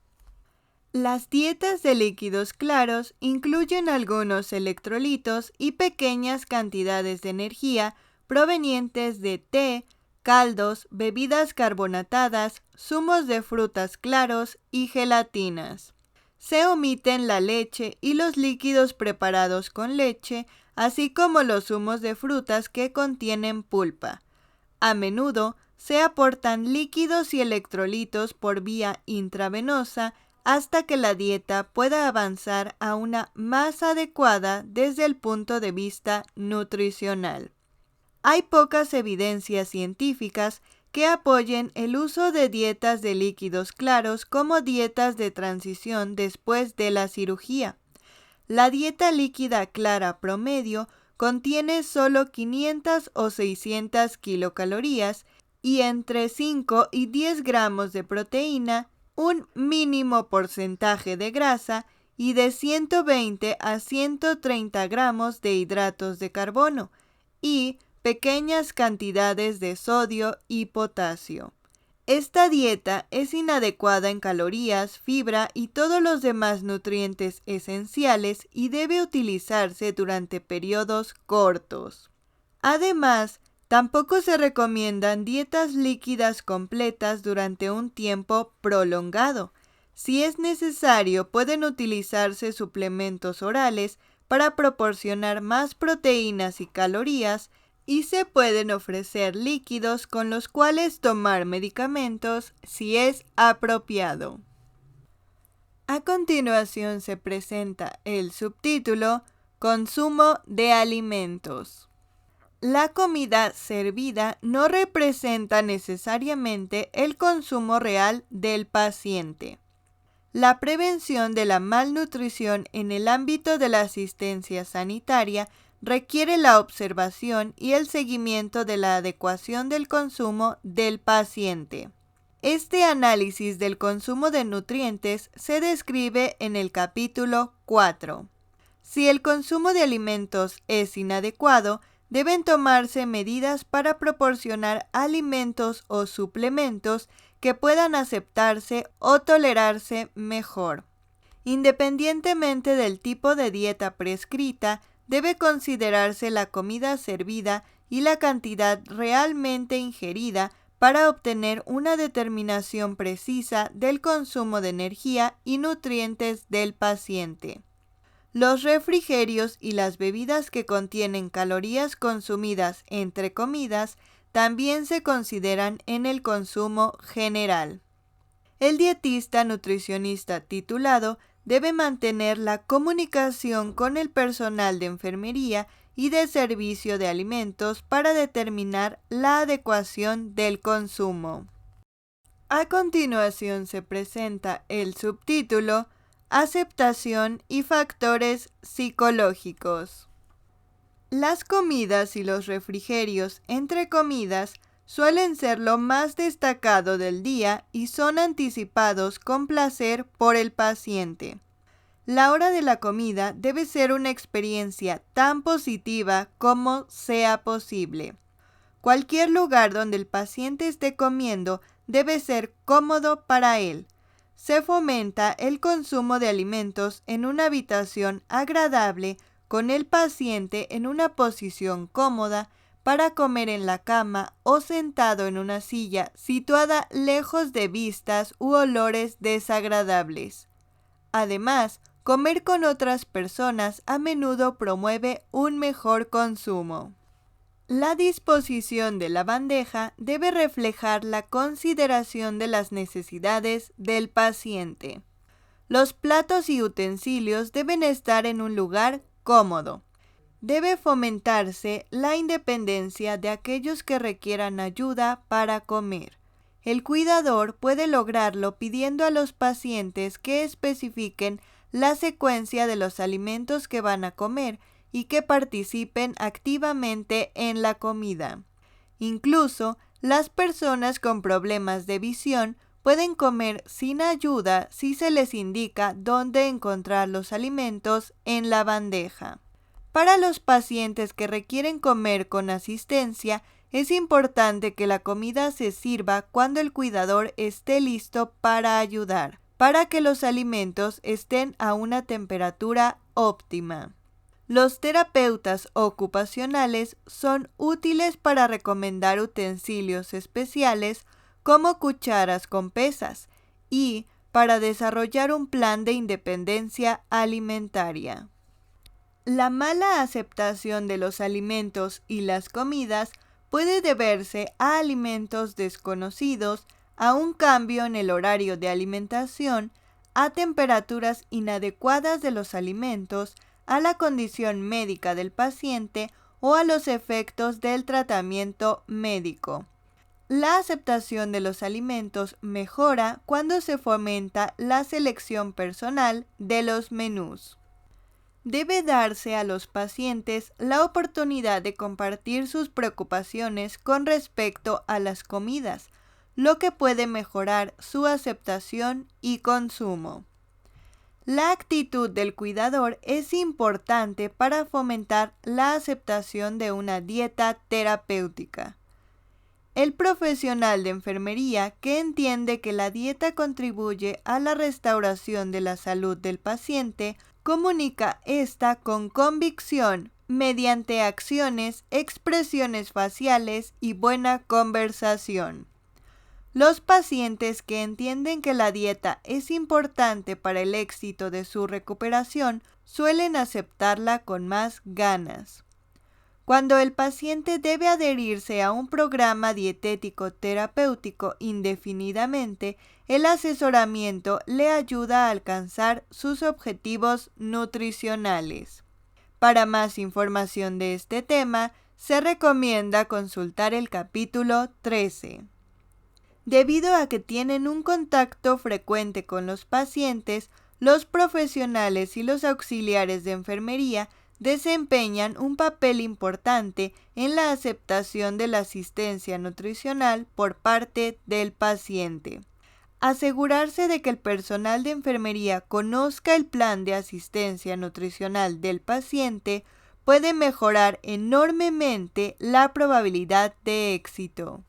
Las dietas de líquidos claros incluyen algunos electrolitos y pequeñas cantidades de energía provenientes de té, caldos, bebidas carbonatadas, zumos de frutas claros y gelatinas. Se omiten la leche y los líquidos preparados con leche, así como los zumos de frutas que contienen pulpa. A menudo se aportan líquidos y electrolitos por vía intravenosa hasta que la dieta pueda avanzar a una más adecuada desde el punto de vista nutricional. Hay pocas evidencias científicas que apoyen el uso de dietas de líquidos claros como dietas de transición después de la cirugía. La dieta líquida clara promedio contiene solo 500 o 600 kilocalorías y entre 5 y 10 gramos de proteína, un mínimo porcentaje de grasa y de 120 a 130 gramos de hidratos de carbono y pequeñas cantidades de sodio y potasio. Esta dieta es inadecuada en calorías, fibra y todos los demás nutrientes esenciales y debe utilizarse durante periodos cortos. Además, tampoco se recomiendan dietas líquidas completas durante un tiempo prolongado. Si es necesario, pueden utilizarse suplementos orales para proporcionar más proteínas y calorías, y se pueden ofrecer líquidos con los cuales tomar medicamentos si es apropiado. A continuación se presenta el subtítulo Consumo de alimentos. La comida servida no representa necesariamente el consumo real del paciente. La prevención de la malnutrición en el ámbito de la asistencia sanitaria requiere la observación y el seguimiento de la adecuación del consumo del paciente. Este análisis del consumo de nutrientes se describe en el capítulo 4. Si el consumo de alimentos es inadecuado, deben tomarse medidas para proporcionar alimentos o suplementos que puedan aceptarse o tolerarse mejor. Independientemente del tipo de dieta prescrita, debe considerarse la comida servida y la cantidad realmente ingerida para obtener una determinación precisa del consumo de energía y nutrientes del paciente. Los refrigerios y las bebidas que contienen calorías consumidas entre comidas también se consideran en el consumo general. El dietista nutricionista titulado debe mantener la comunicación con el personal de enfermería y de servicio de alimentos para determinar la adecuación del consumo. A continuación se presenta el subtítulo Aceptación y factores psicológicos. Las comidas y los refrigerios entre comidas suelen ser lo más destacado del día y son anticipados con placer por el paciente. La hora de la comida debe ser una experiencia tan positiva como sea posible. Cualquier lugar donde el paciente esté comiendo debe ser cómodo para él. Se fomenta el consumo de alimentos en una habitación agradable con el paciente en una posición cómoda para comer en la cama o sentado en una silla situada lejos de vistas u olores desagradables. Además, comer con otras personas a menudo promueve un mejor consumo. La disposición de la bandeja debe reflejar la consideración de las necesidades del paciente. Los platos y utensilios deben estar en un lugar cómodo. Debe fomentarse la independencia de aquellos que requieran ayuda para comer. El cuidador puede lograrlo pidiendo a los pacientes que especifiquen la secuencia de los alimentos que van a comer y que participen activamente en la comida. Incluso, las personas con problemas de visión pueden comer sin ayuda si se les indica dónde encontrar los alimentos en la bandeja. Para los pacientes que requieren comer con asistencia, es importante que la comida se sirva cuando el cuidador esté listo para ayudar, para que los alimentos estén a una temperatura óptima. Los terapeutas ocupacionales son útiles para recomendar utensilios especiales como cucharas con pesas y para desarrollar un plan de independencia alimentaria. La mala aceptación de los alimentos y las comidas puede deberse a alimentos desconocidos, a un cambio en el horario de alimentación, a temperaturas inadecuadas de los alimentos, a la condición médica del paciente o a los efectos del tratamiento médico. La aceptación de los alimentos mejora cuando se fomenta la selección personal de los menús. debe darse a los pacientes la oportunidad de compartir sus preocupaciones con respecto a las comidas, lo que puede mejorar su aceptación y consumo. La actitud del cuidador es importante para fomentar la aceptación de una dieta terapéutica. El profesional de enfermería que entiende que la dieta contribuye a la restauración de la salud del paciente comunica esta con convicción mediante acciones, expresiones faciales y buena conversación. Los pacientes que entienden que la dieta es importante para el éxito de su recuperación suelen aceptarla con más ganas. Cuando el paciente debe adherirse a un programa dietético terapéutico indefinidamente, el asesoramiento le ayuda a alcanzar sus objetivos nutricionales. Para más información de este tema, se recomienda consultar el capítulo 13. Debido a que tienen un contacto frecuente con los pacientes, los profesionales y los auxiliares de enfermería desempeñan un papel importante en la aceptación de la asistencia nutricional por parte del paciente. Asegurarse de que el personal de enfermería conozca el plan de asistencia nutricional del paciente puede mejorar enormemente la probabilidad de éxito.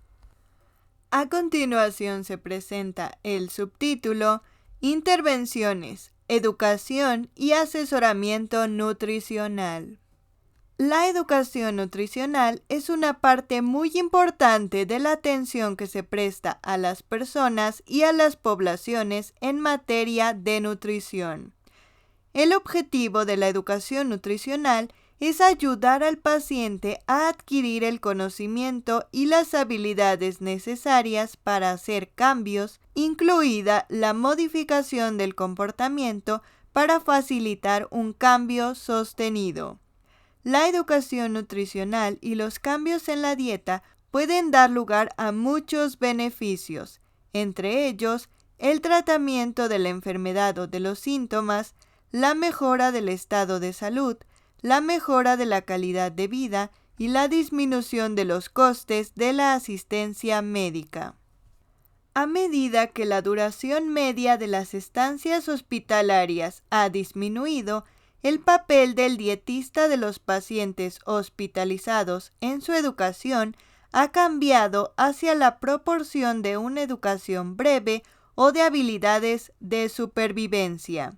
A continuación se presenta el subtítulo Intervenciones, Educación y Asesoramiento Nutricional. La educación nutricional es una parte muy importante de la atención que se presta a las personas y a las poblaciones en materia de nutrición. El objetivo de la educación nutricional es ayudar al paciente a adquirir el conocimiento y las habilidades necesarias para hacer cambios, incluida la modificación del comportamiento para facilitar un cambio sostenido. La educación nutricional y los cambios en la dieta pueden dar lugar a muchos beneficios, entre ellos el tratamiento de la enfermedad o de los síntomas, la mejora del estado de salud, la mejora de la calidad de vida y la disminución de los costes de la asistencia médica. A medida que la duración media de las estancias hospitalarias ha disminuido, el papel del dietista de los pacientes hospitalizados en su educación ha cambiado hacia la proporción de una educación breve o de habilidades de supervivencia.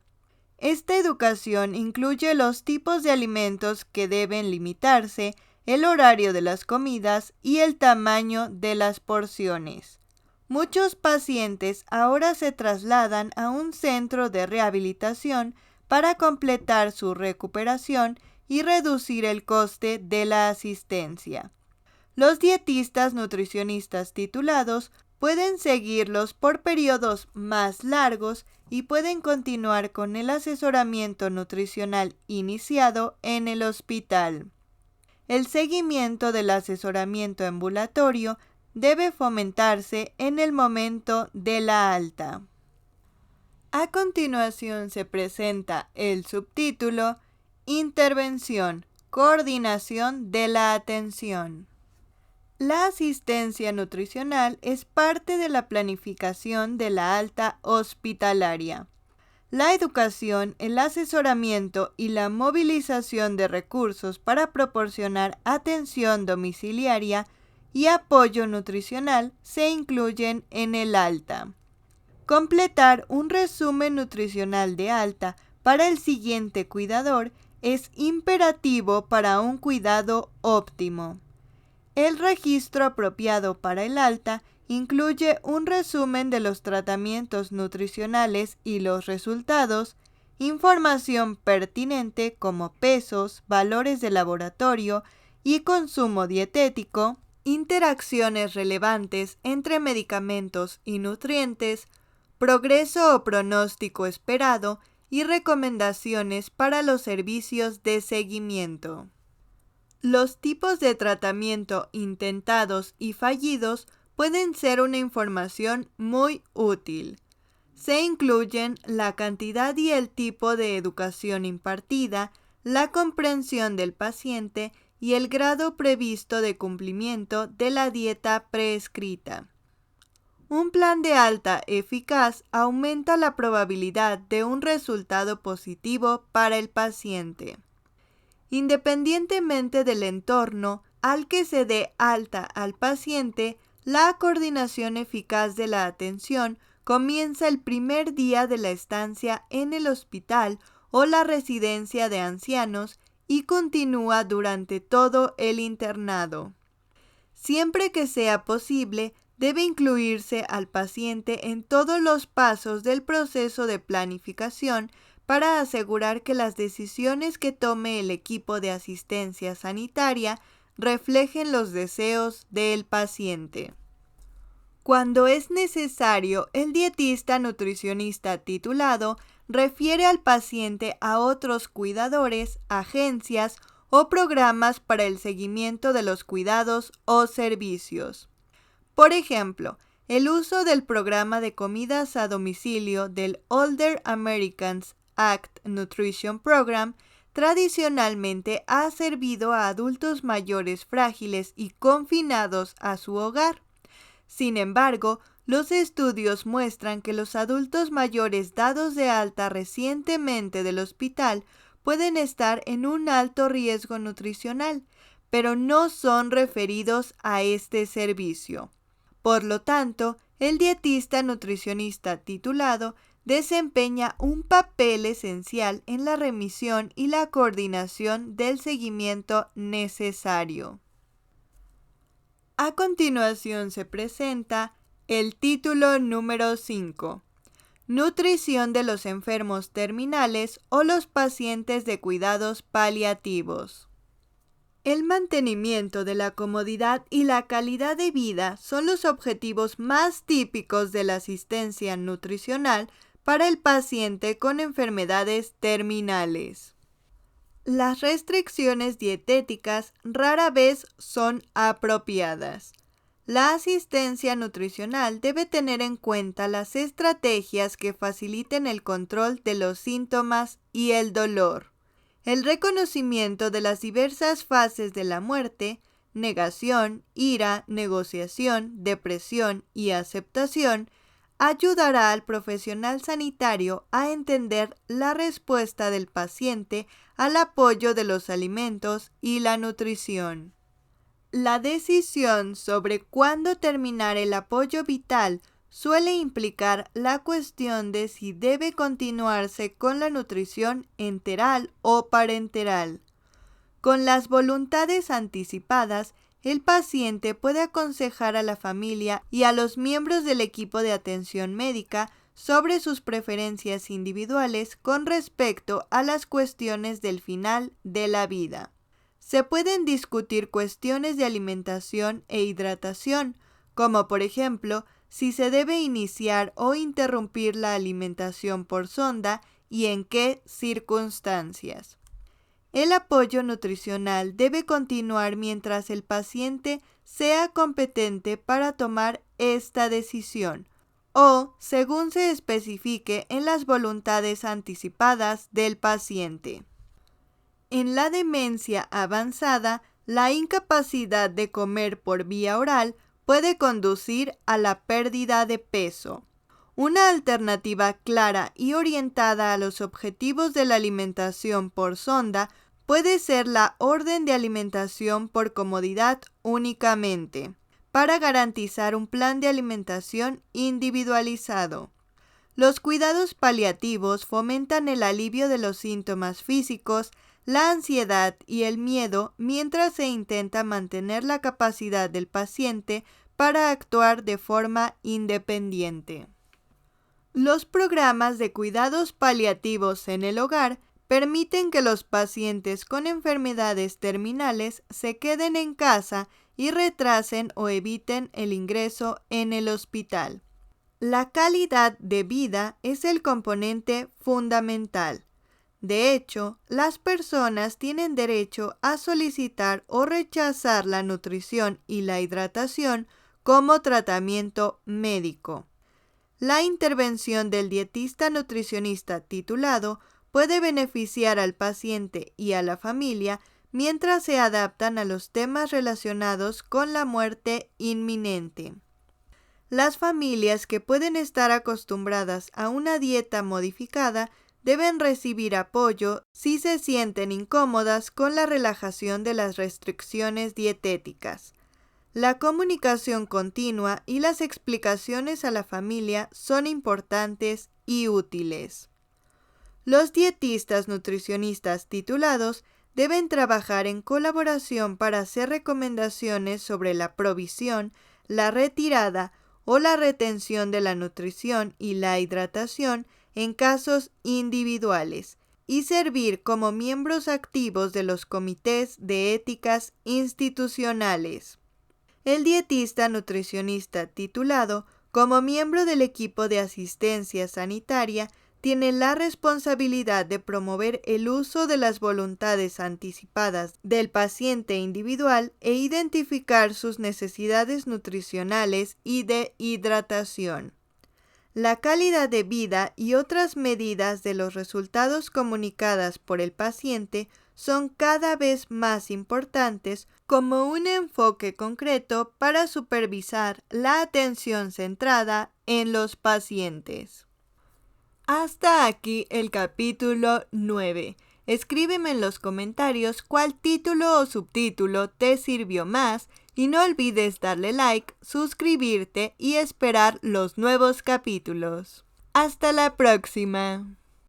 Esta educación incluye los tipos de alimentos que deben limitarse, el horario de las comidas y el tamaño de las porciones. Muchos pacientes ahora se trasladan a un centro de rehabilitación para completar su recuperación y reducir el coste de la asistencia. Los dietistas nutricionistas titulados pueden seguirlos por periodos más largos y pueden continuar con el asesoramiento nutricional iniciado en el hospital. El seguimiento del asesoramiento ambulatorio debe fomentarse en el momento de la alta. A continuación se presenta el subtítulo Intervención, coordinación de la atención. La asistencia nutricional es parte de la planificación de la alta hospitalaria. La educación, el asesoramiento y la movilización de recursos para proporcionar atención domiciliaria y apoyo nutricional se incluyen en el alta. Completar un resumen nutricional de alta para el siguiente cuidador es imperativo para un cuidado óptimo. El registro apropiado para el alta incluye un resumen de los tratamientos nutricionales y los resultados, información pertinente como pesos, valores de laboratorio y consumo dietético, interacciones relevantes entre medicamentos y nutrientes, progreso o pronóstico esperado y recomendaciones para los servicios de seguimiento. Los tipos de tratamiento intentados y fallidos pueden ser una información muy útil. Se incluyen la cantidad y el tipo de educación impartida, la comprensión del paciente y el grado previsto de cumplimiento de la dieta prescrita. Un plan de alta eficaz aumenta la probabilidad de un resultado positivo para el paciente. Independientemente del entorno al que se dé alta al paciente, la coordinación eficaz de la atención comienza el primer día de la estancia en el hospital o la residencia de ancianos y continúa durante todo el internado. Siempre que sea posible, debe incluirse al paciente en todos los pasos del proceso de planificación para asegurar que las decisiones que tome el equipo de asistencia sanitaria reflejen los deseos del paciente. Cuando es necesario, el dietista nutricionista titulado refiere al paciente a otros cuidadores, agencias o programas para el seguimiento de los cuidados o servicios. Por ejemplo, el uso del programa de comidas a domicilio del Older Americans Act Nutrition Program tradicionalmente ha servido a adultos mayores frágiles y confinados a su hogar. Sin embargo, los estudios muestran que los adultos mayores dados de alta recientemente del hospital pueden estar en un alto riesgo nutricional, pero no son referidos a este servicio. Por lo tanto, el dietista nutricionista titulado desempeña un papel esencial en la remisión y la coordinación del seguimiento necesario. A continuación se presenta el título número 5. Nutrición de los enfermos terminales o los pacientes de cuidados paliativos. El mantenimiento de la comodidad y la calidad de vida son los objetivos más típicos de la asistencia nutricional para el paciente con enfermedades terminales. Las restricciones dietéticas rara vez son apropiadas. La asistencia nutricional debe tener en cuenta las estrategias que faciliten el control de los síntomas y el dolor. El reconocimiento de las diversas fases de la muerte, negación, ira, negociación, depresión y aceptación, ayudará al profesional sanitario a entender la respuesta del paciente al apoyo de los alimentos y la nutrición. La decisión sobre cuándo terminar el apoyo vital suele implicar la cuestión de si debe continuarse con la nutrición enteral o parenteral. Con las voluntades anticipadas, el paciente puede aconsejar a la familia y a los miembros del equipo de atención médica sobre sus preferencias individuales con respecto a las cuestiones del final de la vida. Se pueden discutir cuestiones de alimentación e hidratación, como por ejemplo, si se debe iniciar o interrumpir la alimentación por sonda y en qué circunstancias. El apoyo nutricional debe continuar mientras el paciente sea competente para tomar esta decisión o según se especifique en las voluntades anticipadas del paciente. En la demencia avanzada, la incapacidad de comer por vía oral puede conducir a la pérdida de peso. Una alternativa clara y orientada a los objetivos de la alimentación por sonda puede ser la orden de alimentación por comodidad únicamente, para garantizar un plan de alimentación individualizado. Los cuidados paliativos fomentan el alivio de los síntomas físicos, la ansiedad y el miedo mientras se intenta mantener la capacidad del paciente para actuar de forma independiente. Los programas de cuidados paliativos en el hogar permiten que los pacientes con enfermedades terminales se queden en casa y retrasen o eviten el ingreso en el hospital. La calidad de vida es el componente fundamental. De hecho, las personas tienen derecho a solicitar o rechazar la nutrición y la hidratación como tratamiento médico. La intervención del dietista nutricionista titulado puede beneficiar al paciente y a la familia mientras se adaptan a los temas relacionados con la muerte inminente. Las familias que pueden estar acostumbradas a una dieta modificada deben recibir apoyo si se sienten incómodas con la relajación de las restricciones dietéticas. La comunicación continua y las explicaciones a la familia son importantes y útiles. Los dietistas nutricionistas titulados deben trabajar en colaboración para hacer recomendaciones sobre la provisión, la retirada o la retención de la nutrición y la hidratación en casos individuales y servir como miembros activos de los comités de éticas institucionales. El dietista nutricionista titulado, como miembro del equipo de asistencia sanitaria, tiene la responsabilidad de promover el uso de las voluntades anticipadas del paciente individual e identificar sus necesidades nutricionales y de hidratación. La calidad de vida y otras medidas de los resultados comunicadas por el paciente son cada vez más importantes como un enfoque concreto para supervisar la atención centrada en los pacientes. Hasta aquí el capítulo 9. Escríbeme en los comentarios cuál título o subtítulo te sirvió más y no olvides darle like, suscribirte y esperar los nuevos capítulos. ¡Hasta la próxima!